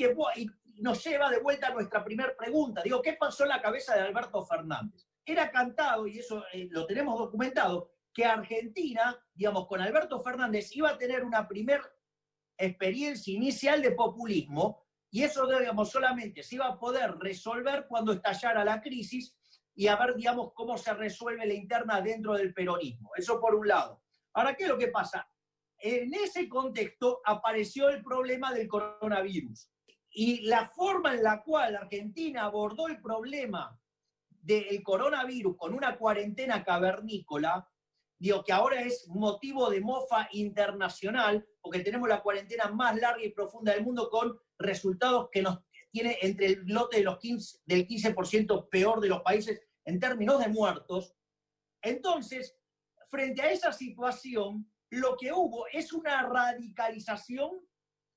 nos lleva de vuelta a nuestra primera pregunta. Digo, ¿qué pasó en la cabeza de Alberto Fernández? Era cantado, y eso lo tenemos documentado, que Argentina, digamos, con Alberto Fernández iba a tener una primera experiencia inicial de populismo, y eso, digamos, solamente se iba a poder resolver cuando estallara la crisis y a ver, digamos, cómo se resuelve la interna dentro del peronismo. Eso por un lado. Ahora, ¿qué es lo que pasa? En ese contexto apareció el problema del coronavirus. Y la forma en la cual Argentina abordó el problema del coronavirus con una cuarentena cavernícola, digo que ahora es motivo de mofa internacional, porque tenemos la cuarentena más larga y profunda del mundo, con resultados que nos tiene entre el lote de del 15% peor de los países en términos de muertos. Entonces, frente a esa situación, lo que hubo es una radicalización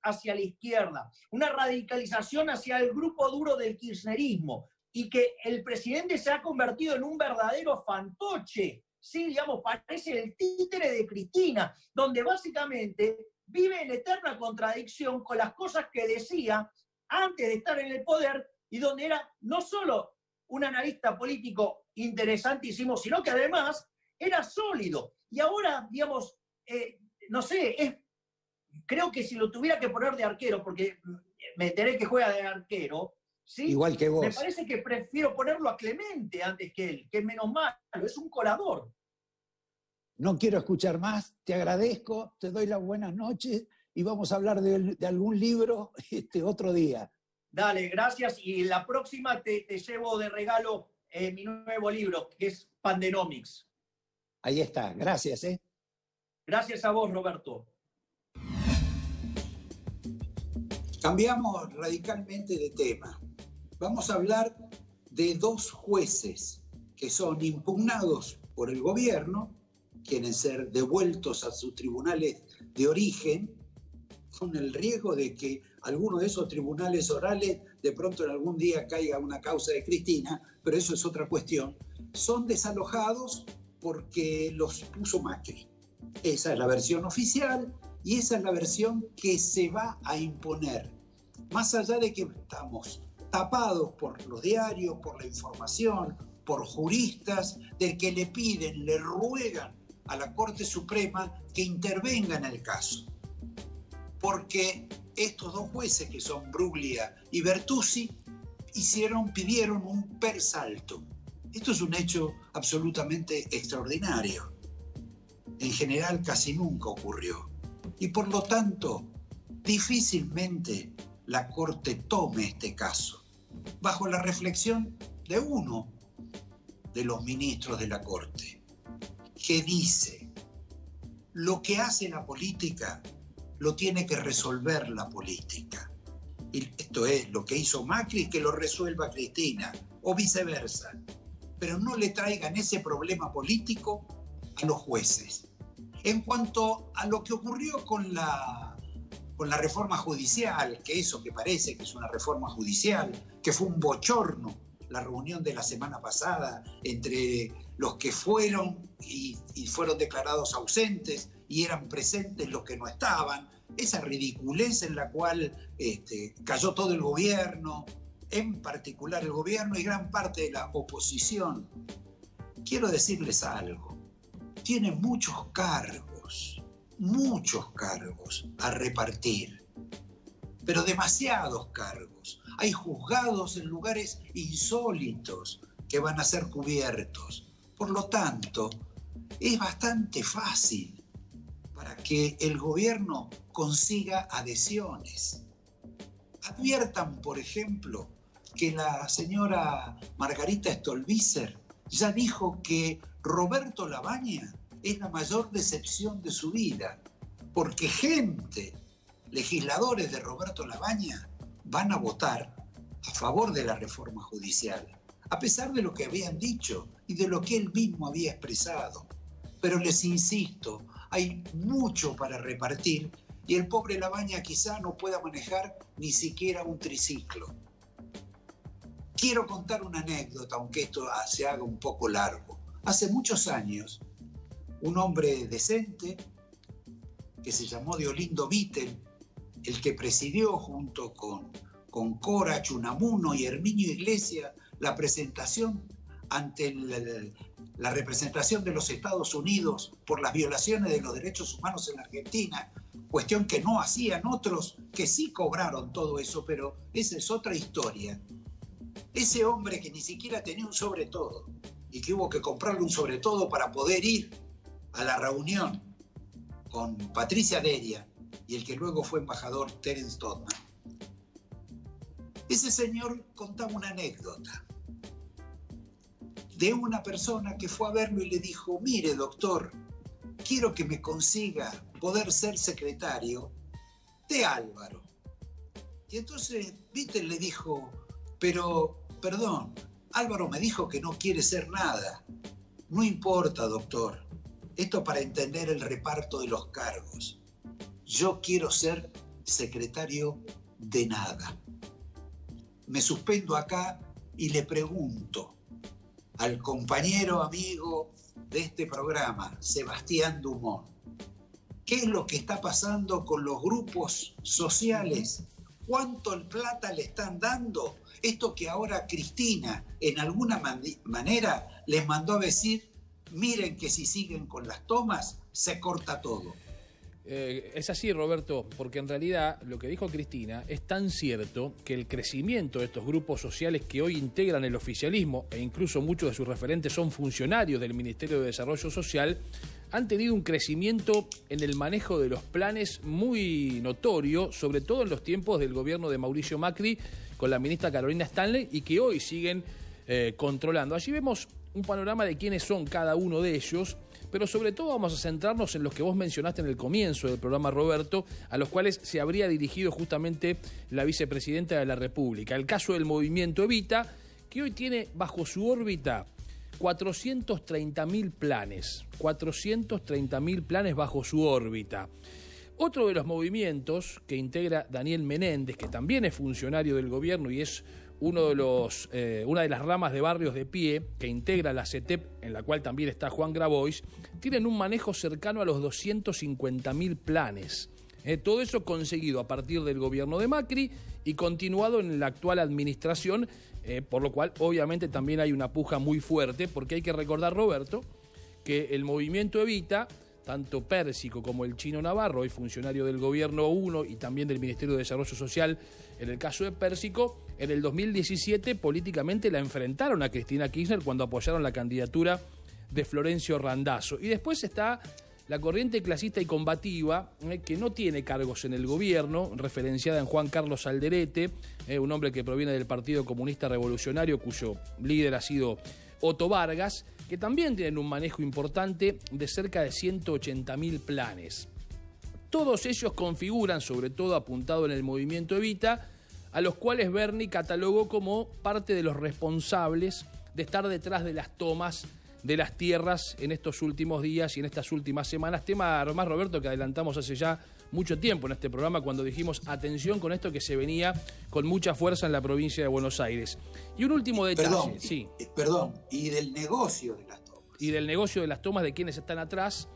hacia la izquierda, una radicalización hacia el grupo duro del kirchnerismo, y que el presidente se ha convertido en un verdadero fantoche. Sí, digamos, parece el títere de Cristina, donde básicamente vive en eterna contradicción con las cosas que decía antes de estar en el poder, y donde era no solo un analista político interesantísimo, sino que además era sólido. Y ahora, digamos, no sé, creo que si lo tuviera que poner de arquero, porque me enteré que juega de arquero, ¿sí? Igual que vos. Me parece que prefiero ponerlo a Clemente antes que él, que es menos malo, es un colador. No quiero escuchar más, te agradezco, te doy las buenas noches y vamos a hablar de algún libro otro día. Dale, gracias, y la próxima te llevo de regalo mi nuevo libro, que es Pandenomics. Ahí está, gracias. Gracias a vos, Roberto. Cambiamos radicalmente de tema. Vamos a hablar de dos jueces que son impugnados por el gobierno, quieren ser devueltos a sus tribunales de origen, con el riesgo de que alguno de esos tribunales orales de pronto en algún día caiga una causa de Cristina, pero eso es otra cuestión. Son desalojados porque los puso Macri. Esa es la versión oficial y esa es la versión que se va a imponer. Más allá de que estamos tapados por los diarios, por la información, por juristas, del que le piden, le ruegan a la Corte Suprema que intervenga en el caso. Porque estos dos jueces, que son Bruglia y Bertuzzi, pidieron un per saltum. Esto es un hecho absolutamente extraordinario. En general casi nunca ocurrió. Y por lo tanto, difícilmente la Corte tome este caso, bajo la reflexión de uno de los ministros de la Corte, que dice: lo que hace la política lo tiene que resolver la política. Y esto es lo que hizo Macri, que lo resuelva Cristina, o viceversa. Pero no le traigan ese problema político a los jueces. En cuanto a lo que ocurrió con la reforma judicial, que eso que parece que es una reforma judicial, que fue un bochorno, la reunión de la semana pasada entre los que fueron y fueron declarados ausentes y eran presentes los que no estaban, esa ridiculez en la cual cayó todo el gobierno, en particular el gobierno y gran parte de la oposición. Quiero decirles algo: tienen muchos cargos a repartir, pero demasiados cargos. Hay juzgados en lugares insólitos que van a ser cubiertos. Por lo tanto, es bastante fácil para que el gobierno consiga adhesiones. Adviertan, por ejemplo, que la señora Margarita Stolbizer ya dijo que Roberto Labaña es la mayor decepción de su vida, porque legisladores de Roberto Labaña, van a votar a favor de la reforma judicial, a pesar de lo que habían dicho y de lo que él mismo había expresado. Pero les insisto, hay mucho para repartir y el pobre Labaña quizá no pueda manejar ni siquiera un triciclo. Quiero contar una anécdota, aunque esto se haga un poco largo. Hace muchos años, un hombre decente, que se llamó Deolindo Vittel, el que presidió junto con Corach, Unamuno y Herminio Iglesias la presentación ante la representación de los Estados Unidos por las violaciones de los derechos humanos en la Argentina, cuestión que no hacían otros que sí cobraron todo eso, pero esa es otra historia. Ese hombre que ni siquiera tenía un sobretodo y que hubo que comprarle un sobretodo para poder ir a la reunión con Patricia Deria y el que luego fue embajador Terence Todman. Ese señor contaba una anécdota de una persona que fue a verlo y le dijo: mire, doctor, quiero que me consiga poder ser secretario de Álvaro. Y entonces Vittel le dijo: pero, perdón, Álvaro me dijo que no quiere ser nada. No importa, doctor. Esto para entender el reparto de los cargos. Yo quiero ser secretario de nada. Me suspendo acá y le pregunto al compañero amigo de este programa, Sebastián Dumont, ¿qué es lo que está pasando con los grupos sociales? ¿Cuánto plata le están dando? Esto que ahora Cristina, en alguna manera, les mandó a decir: miren que si siguen con las tomas, se corta todo. Es así, Roberto, porque en realidad lo que dijo Cristina es tan cierto que el crecimiento de estos grupos sociales que hoy integran el oficialismo, e incluso muchos de sus referentes son funcionarios del Ministerio de Desarrollo Social, han tenido un crecimiento en el manejo de los planes muy notorio, sobre todo en los tiempos del gobierno de Mauricio Macri con la ministra Carolina Stanley, y que hoy siguen controlando. Allí vemos un panorama de quiénes son cada uno de ellos, pero sobre todo vamos a centrarnos en los que vos mencionaste en el comienzo del programa, Roberto, a los cuales se habría dirigido justamente la vicepresidenta de la República. El caso del movimiento Evita, que hoy tiene bajo su órbita 430.000 planes. 430.000 planes bajo su órbita. Otro de los movimientos que integra Daniel Menéndez, que también es funcionario del gobierno y es una de las ramas de Barrios de Pie que integra la CETEP, en la cual también está Juan Grabois, tienen un manejo cercano a los 250.000 planes. Todo eso conseguido a partir del gobierno de Macri y continuado en la actual administración, por lo cual obviamente también hay una puja muy fuerte, porque hay que recordar, Roberto, que el movimiento Evita, tanto Pérsico como el Chino Navarro, hoy funcionario del Gobierno 1 y también del Ministerio de Desarrollo Social, en el caso de Pérsico, en el 2017 políticamente la enfrentaron a Cristina Kirchner cuando apoyaron la candidatura de Florencio Randazzo. Y después está la corriente clasista y combativa, que no tiene cargos en el gobierno, referenciada en Juan Carlos Alderete, un hombre que proviene del Partido Comunista Revolucionario, cuyo líder ha sido Otto Vargas, que también tienen un manejo importante de cerca de 180.000 planes. Todos ellos configuran, sobre todo apuntado en el movimiento Evita, a los cuales Bernie catalogó como parte de los responsables de estar detrás de las tomas de las tierras en estos últimos días y en estas últimas semanas. Tema, además, Roberto, que adelantamos hace ya mucho tiempo en este programa cuando dijimos atención con esto que se venía con mucha fuerza en la provincia de Buenos Aires. Y un último detalle. Perdón, y del negocio de las tomas. Y del negocio de las tomas, de quienes están atrás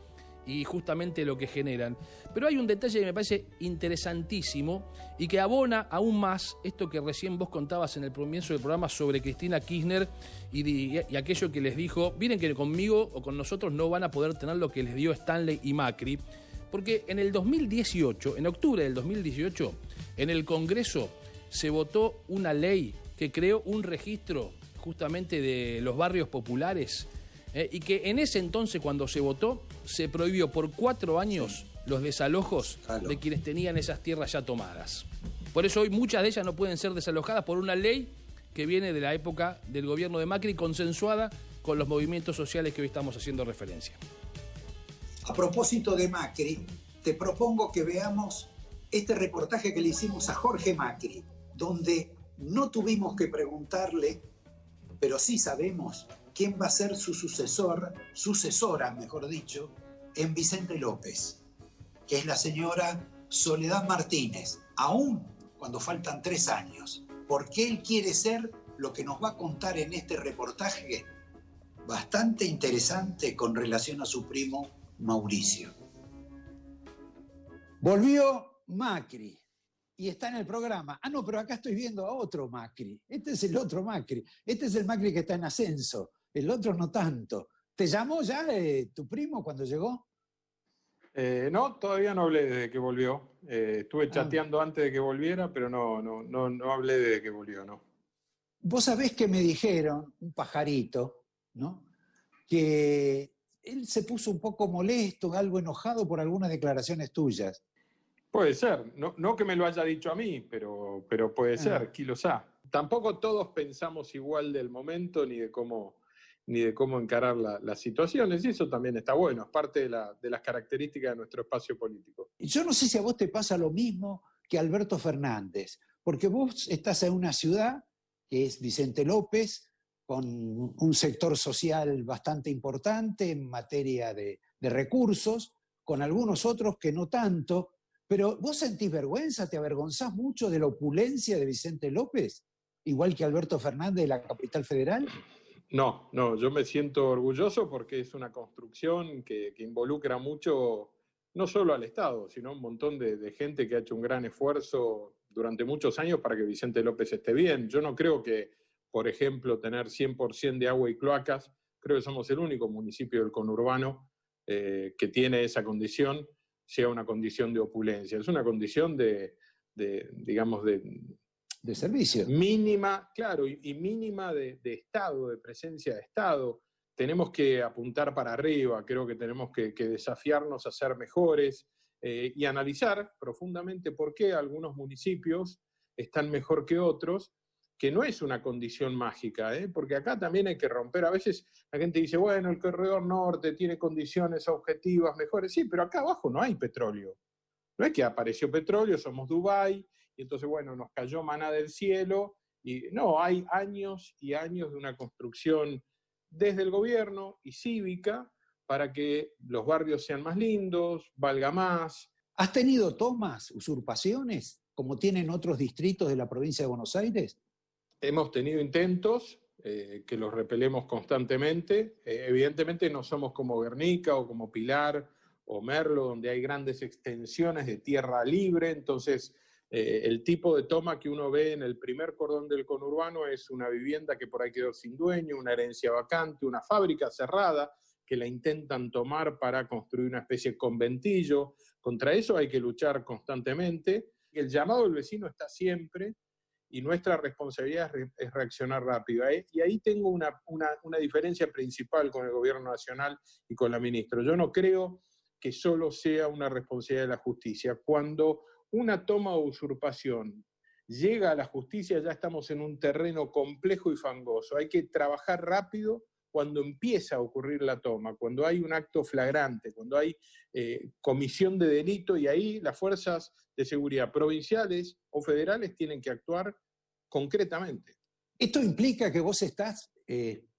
y justamente lo que generan. Pero hay un detalle que me parece interesantísimo y que abona aún más esto que recién vos contabas en el comienzo del programa sobre Cristina Kirchner y aquello que les dijo, miren que conmigo o con nosotros no van a poder tener lo que les dio Stanley y Macri, porque en el 2018, en octubre del 2018, en el Congreso se votó una ley que creó un registro justamente de los barrios populares, y que en ese entonces, cuando se votó, se prohibió por 4 años los desalojos de quienes tenían esas tierras ya tomadas. Por eso hoy muchas de ellas no pueden ser desalojadas por una ley que viene de la época del gobierno de Macri, consensuada con los movimientos sociales que hoy estamos haciendo referencia. A propósito de Macri, te propongo que veamos este reportaje que le hicimos a Jorge Macri, donde no tuvimos que preguntarle, pero sí sabemos quién va a ser su sucesora, mejor dicho, en Vicente López, que es la señora Soledad Martínez, aún cuando faltan 3 años, porque él quiere ser lo que nos va a contar en este reportaje bastante interesante con relación a su primo Mauricio. Volvió Macri y está en el programa. Ah, no, pero acá estoy viendo a otro Macri. Este es el otro Macri. Este es el Macri que está en ascenso. El otro no tanto. ¿Te llamó ya tu primo cuando llegó? No, todavía no hablé desde que volvió. Estuve chateando antes de que volviera, pero no hablé desde que volvió, no. Vos sabés que me dijeron, un pajarito, ¿no?, que él se puso un poco molesto, algo enojado por algunas declaraciones tuyas. Puede ser. No que me lo haya dicho a mí, pero puede ser, quizá. Tampoco todos pensamos igual del momento ni de cómo encarar las situaciones, y eso también está bueno, es parte de las características de nuestro espacio político. Yo no sé si a vos te pasa lo mismo que a Alberto Fernández, porque vos estás en una ciudad que es Vicente López, con un sector social bastante importante en materia de recursos, con algunos otros que no tanto, pero ¿vos sentís vergüenza, te avergonzás mucho de la opulencia de Vicente López, igual que Alberto Fernández de la capital federal? No, yo me siento orgulloso porque es una construcción que involucra mucho, no solo al Estado, sino un montón de gente que ha hecho un gran esfuerzo durante muchos años para que Vicente López esté bien. Yo no creo que, por ejemplo, tener 100% de agua y cloacas, creo que somos el único municipio del conurbano que tiene esa condición, sea una condición de opulencia. Es una condición de servicio. Mínima, claro, y mínima de Estado, de presencia de Estado. Tenemos que apuntar para arriba, creo que tenemos que desafiarnos a ser mejores y analizar profundamente por qué algunos municipios están mejor que otros, que no es una condición mágica, porque acá también hay que romper. A veces la gente dice, bueno, el corredor norte tiene condiciones objetivas mejores. Sí, pero acá abajo no hay petróleo. No es que apareció petróleo, somos Dubái, y entonces, bueno, nos cayó maná del cielo. Y no, hay años y años de una construcción desde el gobierno y cívica para que los barrios sean más lindos, valga más. ¿Has tenido tomas, usurpaciones, como tienen otros distritos de la provincia de Buenos Aires? Hemos tenido intentos que los repelemos constantemente. Evidentemente no somos como Guernica o como Pilar o Merlo, donde hay grandes extensiones de tierra libre. Entonces, el tipo de toma que uno ve en el primer cordón del conurbano es una vivienda que por ahí quedó sin dueño, una herencia vacante, una fábrica cerrada, que la intentan tomar para construir una especie de conventillo. Contra eso hay que luchar constantemente. El llamado del vecino está siempre y nuestra responsabilidad es reaccionar rápido. Y ahí tengo una diferencia principal con el gobierno nacional y con la ministra. Yo no creo que solo sea una responsabilidad de la justicia. Cuando una toma o usurpación llega a la justicia, ya estamos en un terreno complejo y fangoso. Hay que trabajar rápido cuando empieza a ocurrir la toma, cuando hay un acto flagrante, cuando hay comisión de delito, y ahí las fuerzas de seguridad provinciales o federales tienen que actuar concretamente. Esto implica que vos estás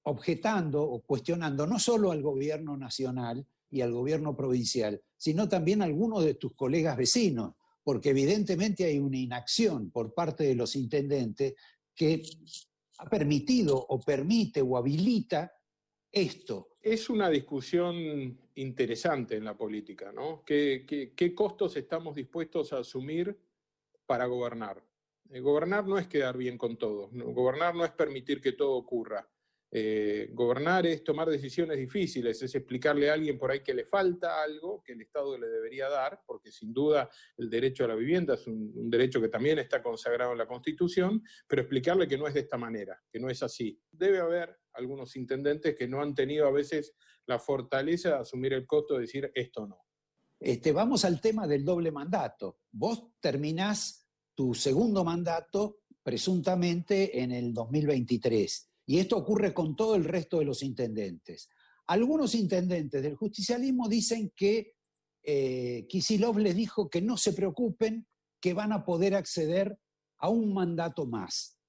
objetando o cuestionando no solo al gobierno nacional y al gobierno provincial, sino también a algunos de tus colegas vecinos, porque evidentemente hay una inacción por parte de los intendentes que ha permitido o permite o habilita esto. Es una discusión interesante en la política, ¿no? ¿Qué costos estamos dispuestos a asumir para gobernar? Gobernar no es quedar bien con todos, gobernar no es permitir que todo ocurra. Gobernar es tomar decisiones difíciles, es explicarle a alguien por ahí que le falta algo que el Estado le debería dar, porque sin duda el derecho a la vivienda es un derecho que también está consagrado en la Constitución, pero explicarle que no es de esta manera, que no es así. Debe haber algunos intendentes que no han tenido a veces la fortaleza de asumir el costo de decir esto no. Vamos al tema del doble mandato. Vos terminás tu segundo mandato presuntamente en el 2023. Y esto ocurre con todo el resto de los intendentes. Algunos intendentes del justicialismo dicen que Kicillof les dijo que no se preocupen, que van a poder acceder a un mandato más.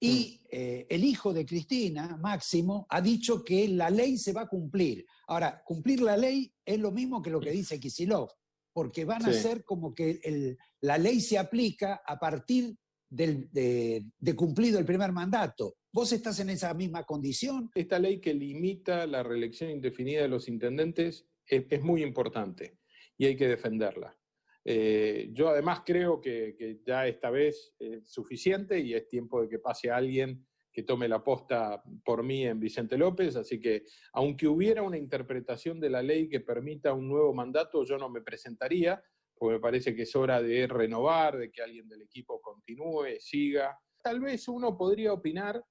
Y el hijo de Cristina, Máximo, ha dicho que la ley se va a cumplir. Ahora, cumplir la ley es lo mismo que lo que dice Kicillof, porque van a ser como que la ley se aplica a partir de cumplido el primer mandato. ¿Vos estás en esa misma condición? Esta ley que limita la reelección indefinida de los intendentes es muy importante y hay que defenderla. Yo además creo que ya esta vez es suficiente y es tiempo de que pase alguien que tome la posta por mí en Vicente López, así que aunque hubiera una interpretación de la ley que permita un nuevo mandato, yo no me presentaría, porque me parece que es hora de renovar, de que alguien del equipo continúe, siga. Tal vez uno podría opinar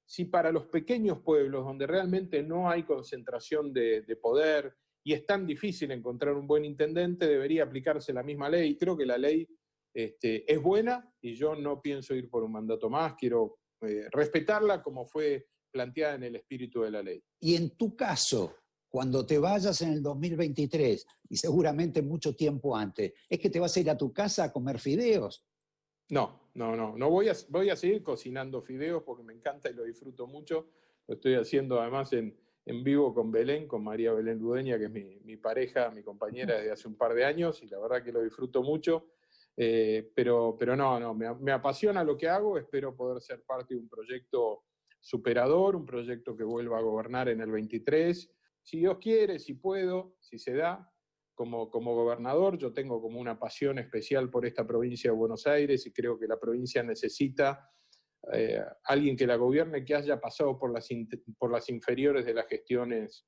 si para los pequeños pueblos donde realmente no hay concentración de poder y es tan difícil encontrar un buen intendente, debería aplicarse la misma ley. Creo que la ley es buena y yo no pienso ir por un mandato más, quiero respetarla como fue planteada en el espíritu de la ley. Y en tu caso, cuando te vayas en el 2023, y seguramente mucho tiempo antes, ¿es que te vas a ir a tu casa a comer fideos? No voy a seguir cocinando fideos porque me encanta y lo disfruto mucho. Lo estoy haciendo además en vivo con Belén, con María Belén Ludeña, que es mi pareja, mi compañera desde hace un par de años, y la verdad que lo disfruto mucho. Pero no, me apasiona lo que hago, espero poder ser parte de un proyecto superador, un proyecto que vuelva a gobernar en el 23. Si Dios quiere, si puedo, si se da. Como gobernador, yo tengo como una pasión especial por esta provincia de Buenos Aires y creo que la provincia necesita alguien que la gobierne, que haya pasado por las inferiores de las gestiones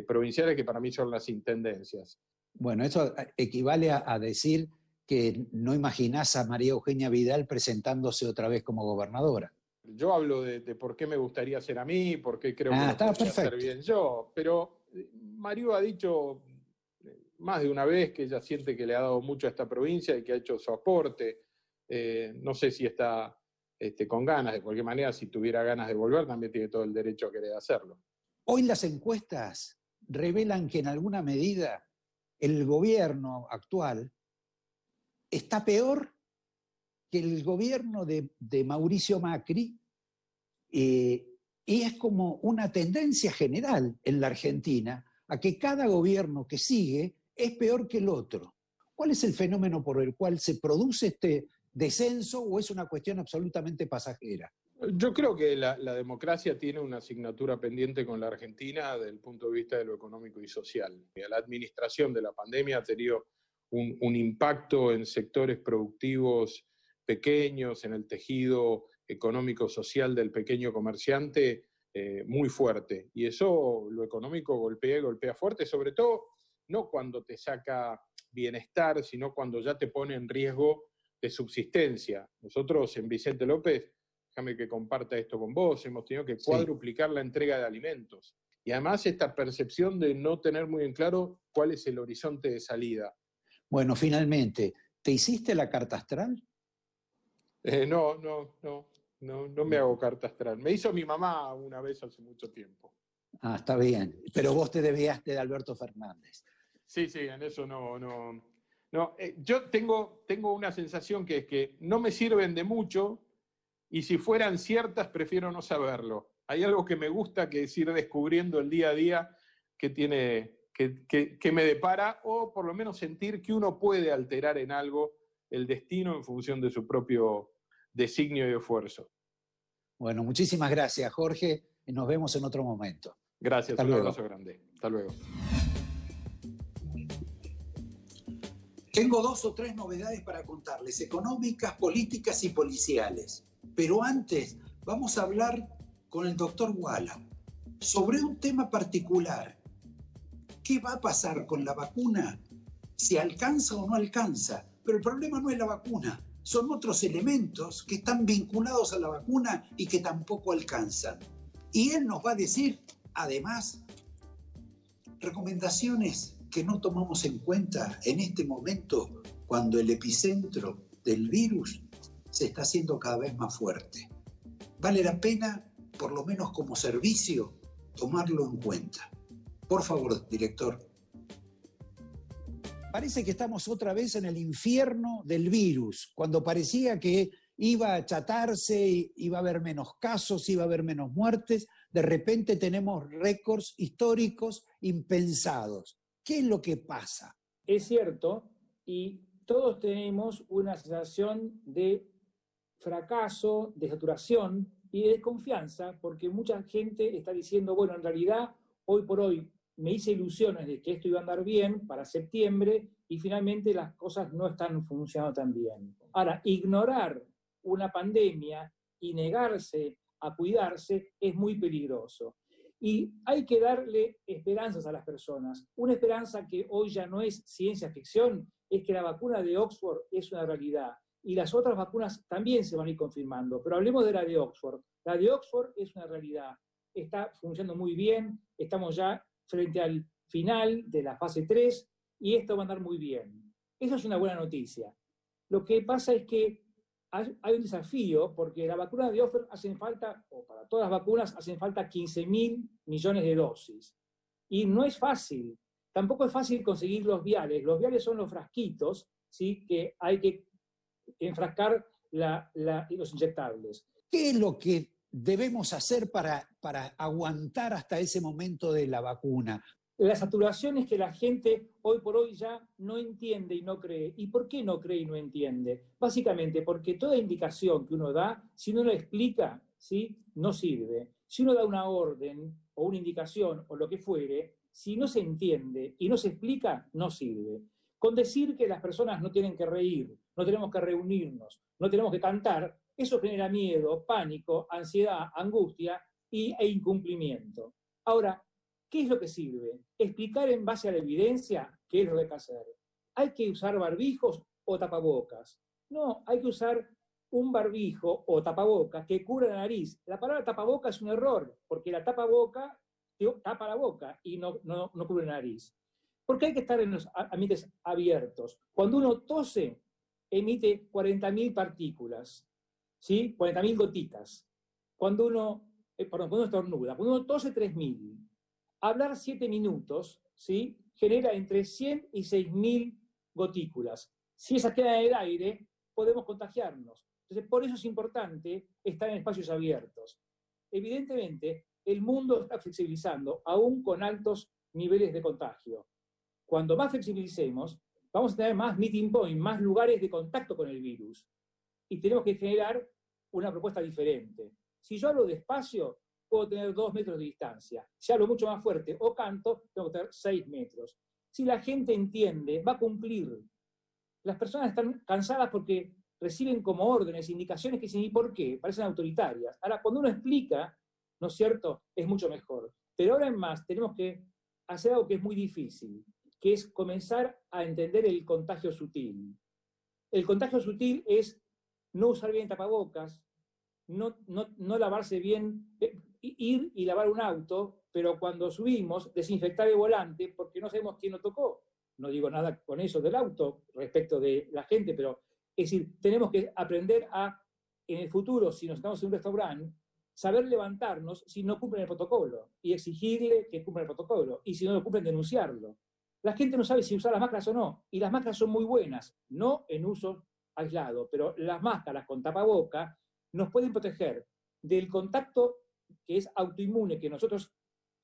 provinciales, que para mí son las intendencias. Bueno, eso equivale a decir que no imaginás a María Eugenia Vidal presentándose otra vez como gobernadora. Yo hablo de por qué me gustaría ser a mí, por qué creo que lo podría hacer bien yo, pero Mario ha dicho más de una vez que ella siente que le ha dado mucho a esta provincia y que ha hecho su aporte. No sé si está con ganas, de cualquier manera, si tuviera ganas de volver, también tiene todo el derecho a querer hacerlo. Hoy las encuestas revelan que en alguna medida el gobierno actual está peor que el gobierno de Mauricio Macri, y es como una tendencia general en la Argentina a que cada gobierno que sigue es peor que el otro. ¿Cuál es el fenómeno por el cual se produce este descenso o es una cuestión absolutamente pasajera? Yo creo que la democracia tiene una asignatura pendiente con la Argentina desde el punto de vista de lo económico y social. La administración de la pandemia ha tenido un impacto en sectores productivos pequeños, en el tejido económico-social del pequeño comerciante muy fuerte. Y eso, lo económico, golpea y golpea fuerte, sobre todo no cuando te saca bienestar, sino cuando ya te pone en riesgo de subsistencia. Nosotros en Vicente López, déjame que comparta esto con vos, hemos tenido que cuadruplicar la entrega de alimentos. Y además esta percepción de no tener muy en claro cuál es el horizonte de salida. Bueno, finalmente, ¿te hiciste la carta astral? No me hago carta astral. Me hizo mi mamá una vez hace mucho tiempo. Ah, está bien. Pero vos te desviaste de Alberto Fernández. Sí, en eso no. Yo tengo una sensación que es que no me sirven de mucho y si fueran ciertas prefiero no saberlo. Hay algo que me gusta, que es ir descubriendo el día a día que me depara, o por lo menos sentir que uno puede alterar en algo el destino en función de su propio designio y esfuerzo. Bueno, muchísimas gracias, Jorge, y nos vemos en otro momento. Gracias, un abrazo grande. Hasta luego. Tengo 2 o 3 novedades para contarles, económicas, políticas y policiales. Pero antes vamos a hablar con el doctor Walla sobre un tema particular. ¿Qué va a pasar con la vacuna? ¿Si alcanza o no alcanza? Pero el problema no es la vacuna, son otros elementos que están vinculados a la vacuna y que tampoco alcanzan. Y él nos va a decir, además, recomendaciones que no tomamos en cuenta en este momento cuando el epicentro del virus se está haciendo cada vez más fuerte. Vale la pena, por lo menos como servicio, tomarlo en cuenta. Por favor, director. Parece que estamos otra vez en el infierno del virus, cuando parecía que iba a achatarse, iba a haber menos casos, iba a haber menos muertes. De repente tenemos récords históricos impensados. ¿Qué es lo que pasa? Es cierto, y todos tenemos una sensación de fracaso, de saturación y de desconfianza, porque mucha gente está diciendo, bueno, en realidad, hoy por hoy me hice ilusiones de que esto iba a andar bien para septiembre y finalmente las cosas no están funcionando tan bien. Ahora, ignorar una pandemia y negarse a cuidarse es muy peligroso. Y hay que darle esperanzas a las personas. Una esperanza que hoy ya no es ciencia ficción, es que la vacuna de Oxford es una realidad. Y las otras vacunas también se van a ir confirmando. Pero hablemos de la de Oxford. La de Oxford es una realidad. Está funcionando muy bien. Estamos ya frente al final de la fase 3 y esto va a andar muy bien. Eso es una buena noticia. Lo que pasa es que hay un desafío porque la vacuna de Oxford hacen falta, o para todas las vacunas, hacen falta 15.000 millones de dosis. Y no es fácil. Tampoco es fácil conseguir los viales. Los viales son los frasquitos, ¿sí?, que hay que enfrascar los inyectables. ¿Qué es lo que debemos hacer para aguantar hasta ese momento de la vacuna? La saturación es que la gente hoy por hoy ya no entiende y no cree. ¿Y por qué no cree y no entiende? Básicamente porque toda indicación que uno da, si uno la explica, ¿sí?, no sirve. Si uno da una orden o una indicación o lo que fuere, si no se entiende y no se explica, no sirve. Con decir que las personas no tienen que reír, no tenemos que reunirnos, no tenemos que cantar, eso genera miedo, pánico, ansiedad, angustia e incumplimiento. Ahora, ¿qué es lo que sirve? Explicar en base a la evidencia qué es lo que hay que hacer. ¿Hay que usar barbijos o tapabocas? No, hay que usar un barbijo o tapabocas que cubra la nariz. La palabra tapaboca es un error, porque la tapaboca tapa la boca y no cubre la nariz. Porque hay que estar en los ambientes abiertos. Cuando uno tose, emite 40.000 partículas, ¿sí? 40.000 gotitas. Cuando uno estornuda, cuando uno tose, 3.000. Hablar 7 minutos, ¿sí?, genera entre 100 y 6.000 gotículas. Si esas quedan en el aire, podemos contagiarnos. Entonces, por eso es importante estar en espacios abiertos. Evidentemente, el mundo está flexibilizando, aún con altos niveles de contagio. Cuando más flexibilicemos, vamos a tener más meeting point, más lugares de contacto con el virus. Y tenemos que generar una propuesta diferente. Si yo hablo despacio, puedo tener 2 metros de distancia. Si hablo mucho más fuerte o canto, tengo que tener 6 metros. Si la gente entiende, va a cumplir. Las personas están cansadas porque reciben como órdenes, indicaciones que dicen, ¿y por qué? Parecen autoritarias. Ahora, cuando uno explica ¿no es cierto?, es mucho mejor. Pero ahora en más tenemos que hacer algo que es muy difícil, que es comenzar a entender el contagio sutil. El contagio sutil es no usar bien tapabocas, no lavarse bien, ir y lavar un auto, pero cuando subimos, desinfectar el volante porque no sabemos quién lo tocó. No digo nada con eso del auto respecto de la gente, pero es decir, tenemos que aprender a, en el futuro, si nos estamos en un restaurante, saber levantarnos si no cumplen el protocolo y exigirle que cumplan el protocolo, y si no lo cumplen, denunciarlo. La gente no sabe si usar las máscaras o no, y las máscaras son muy buenas, no en uso aislado, pero las máscaras con tapaboca nos pueden proteger del contacto que es autoinmune, que nosotros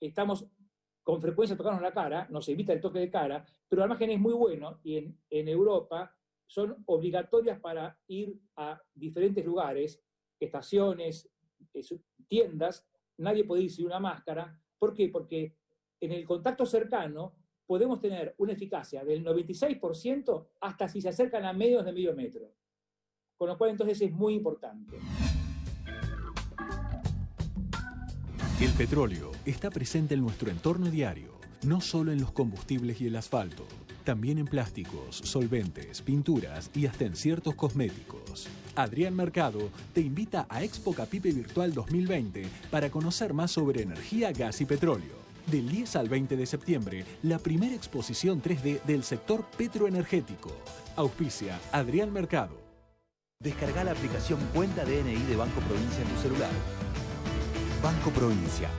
estamos con frecuencia tocándonos la cara, nos evita el toque de cara, pero al margen es muy bueno, y en Europa son obligatorias para ir a diferentes lugares, estaciones, tiendas, nadie puede ir sin una máscara. ¿Por qué? Porque en el contacto cercano podemos tener una eficacia del 96% hasta si se acercan a menos de medio metro. Con lo cual entonces es muy importante. El petróleo está presente en nuestro entorno diario, no solo en los combustibles y el asfalto, también en plásticos, solventes, pinturas y hasta en ciertos cosméticos. Adrián Mercado te invita a Expo Capipe Virtual 2020 para conocer más sobre energía, gas y petróleo. Del 10 al 20 de septiembre, la primera exposición 3D del sector petroenergético. Auspicia Adrián Mercado. Descarga la aplicación Cuenta DNI de Banco Provincia en tu celular. Banco Provincia.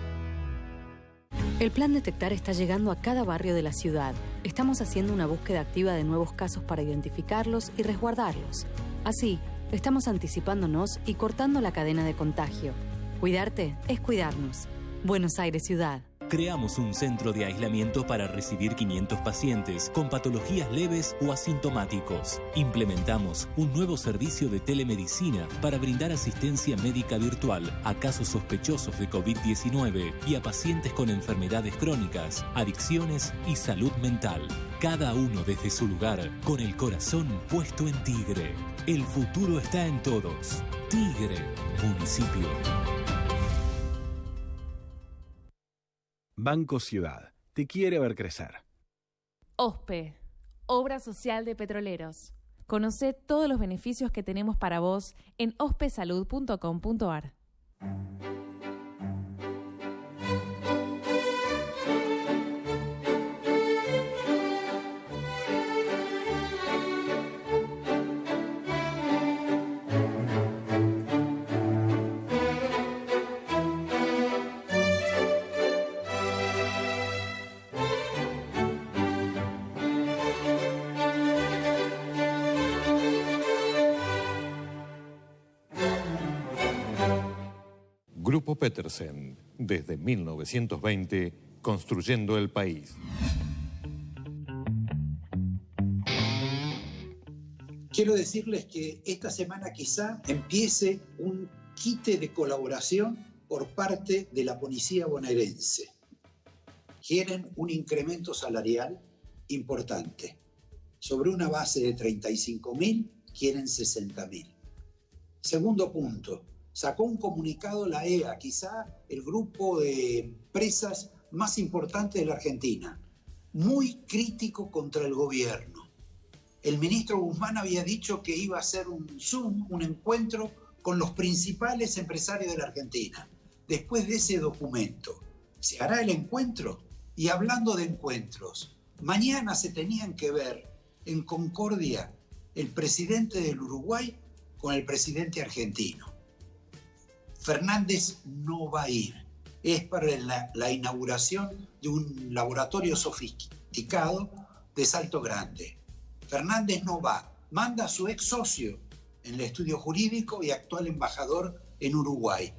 El plan Detectar está llegando a cada barrio de la ciudad. Estamos haciendo una búsqueda activa de nuevos casos para identificarlos y resguardarlos. Así, estamos anticipándonos y cortando la cadena de contagio. Cuidarte es cuidarnos. Buenos Aires Ciudad. Creamos un centro de aislamiento para recibir 500 pacientes con patologías leves o asintomáticos. Implementamos un nuevo servicio de telemedicina para brindar asistencia médica virtual a casos sospechosos de COVID-19 y a pacientes con enfermedades crónicas, adicciones y salud mental. Cada uno desde su lugar, con el corazón puesto en Tigre. El futuro está en todos. Tigre, municipio. Banco Ciudad, te quiere ver crecer. OSPE, Obra Social de Petroleros. Conocé todos los beneficios que tenemos para vos en ospesalud.com.ar. Grupo Petersen, desde 1920, construyendo el país. Quiero decirles que esta semana quizá empiece un quite de colaboración por parte de la policía bonaerense. Quieren un incremento salarial importante. Sobre una base de 35.000, quieren 60.000. Segundo punto. Sacó un comunicado la EA, quizá el grupo de empresas más importante de la Argentina, muy crítico contra el gobierno. El ministro Guzmán había dicho que iba a hacer un Zoom, un encuentro con los principales empresarios de la Argentina. Después de ese documento, ¿se hará el encuentro? Y hablando de encuentros, mañana se tenían que ver en Concordia el presidente del Uruguay con el presidente argentino. Fernández no va a ir. Es para la inauguración de un laboratorio sofisticado de Salto Grande. Fernández no va. Manda a su ex socio en el estudio jurídico y actual embajador en Uruguay.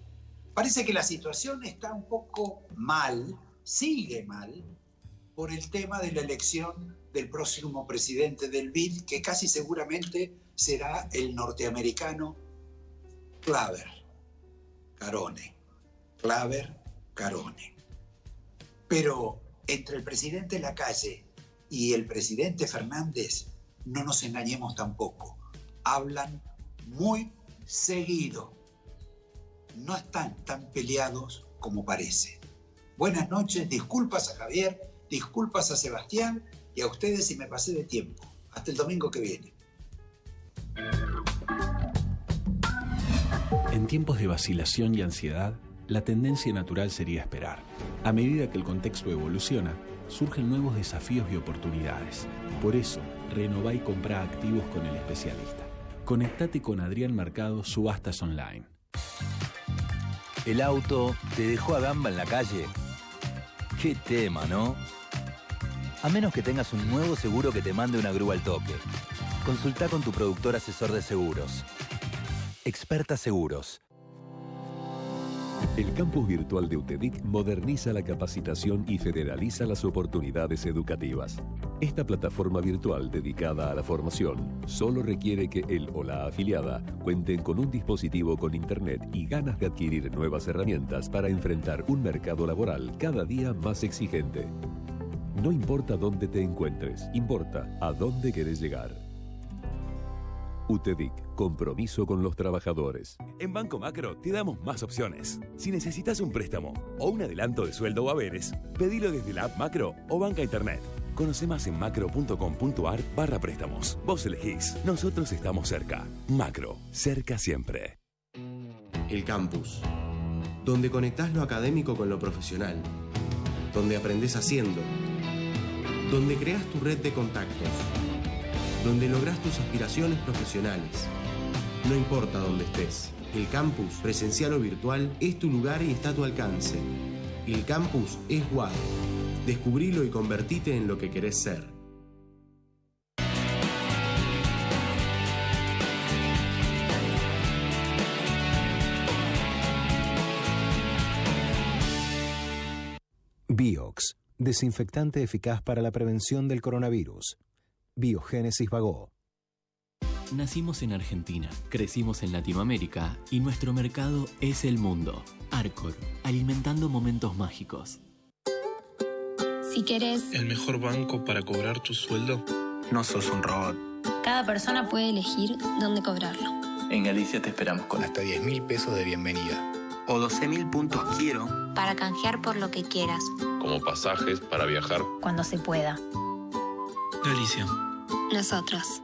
Parece que la situación está un poco mal, sigue mal, por el tema de la elección del próximo presidente del BID, que casi seguramente será el norteamericano Claver-Carone. Pero entre el presidente Lacalle y el presidente Fernández, no nos engañemos tampoco, hablan muy seguido. No están tan peleados como parece. Buenas noches, disculpas a Javier, disculpas a Sebastián y a ustedes si me pasé de tiempo. Hasta el domingo que viene. En tiempos de vacilación y ansiedad, la tendencia natural sería esperar. A medida que el contexto evoluciona, surgen nuevos desafíos y oportunidades. Por eso, renová y comprá activos con el especialista. Conectate con Adrián Mercado Subastas Online. ¿El auto te dejó a gamba en la calle? Qué tema, ¿no? A menos que tengas un nuevo seguro que te mande una grúa al toque. Consultá con tu productor asesor de seguros. Experta Seguros. El campus virtual de UTEDIC moderniza la capacitación y federaliza las oportunidades educativas. Esta plataforma virtual dedicada a la formación solo requiere que el o la afiliada cuenten con un dispositivo con internet y ganas de adquirir nuevas herramientas para enfrentar un mercado laboral cada día más exigente. No importa dónde te encuentres, importa a dónde querés llegar. UTEDIC, compromiso con los trabajadores. En Banco Macro te damos más opciones. Si necesitas un préstamo o un adelanto de sueldo o haberes, pedilo desde la app Macro o Banca Internet. Conoce más en macro.com.ar/préstamos. Vos elegís, nosotros estamos cerca. Macro, cerca siempre. El campus, donde conectás lo académico con lo profesional, donde aprendés haciendo, donde creás tu red de contactos, donde lográs tus aspiraciones profesionales. No importa dónde estés, el campus, presencial o virtual, es tu lugar y está a tu alcance. El campus es UAD. Descubrilo y convertite en lo que querés ser. Biox, desinfectante eficaz para la prevención del coronavirus. Biogénesis Bagó. Nacimos en Argentina, crecimos en Latinoamérica y nuestro mercado es el mundo. Arcor, alimentando momentos mágicos. Si querés el mejor banco para cobrar tu sueldo, no sos un robot. Cada persona puede elegir dónde cobrarlo. En Galicia te esperamos con hasta 10.000 pesos de bienvenida. O 12.000 puntos quiero. Para canjear por lo que quieras. Como pasajes para viajar. Cuando se pueda. Galicia. Nosotros.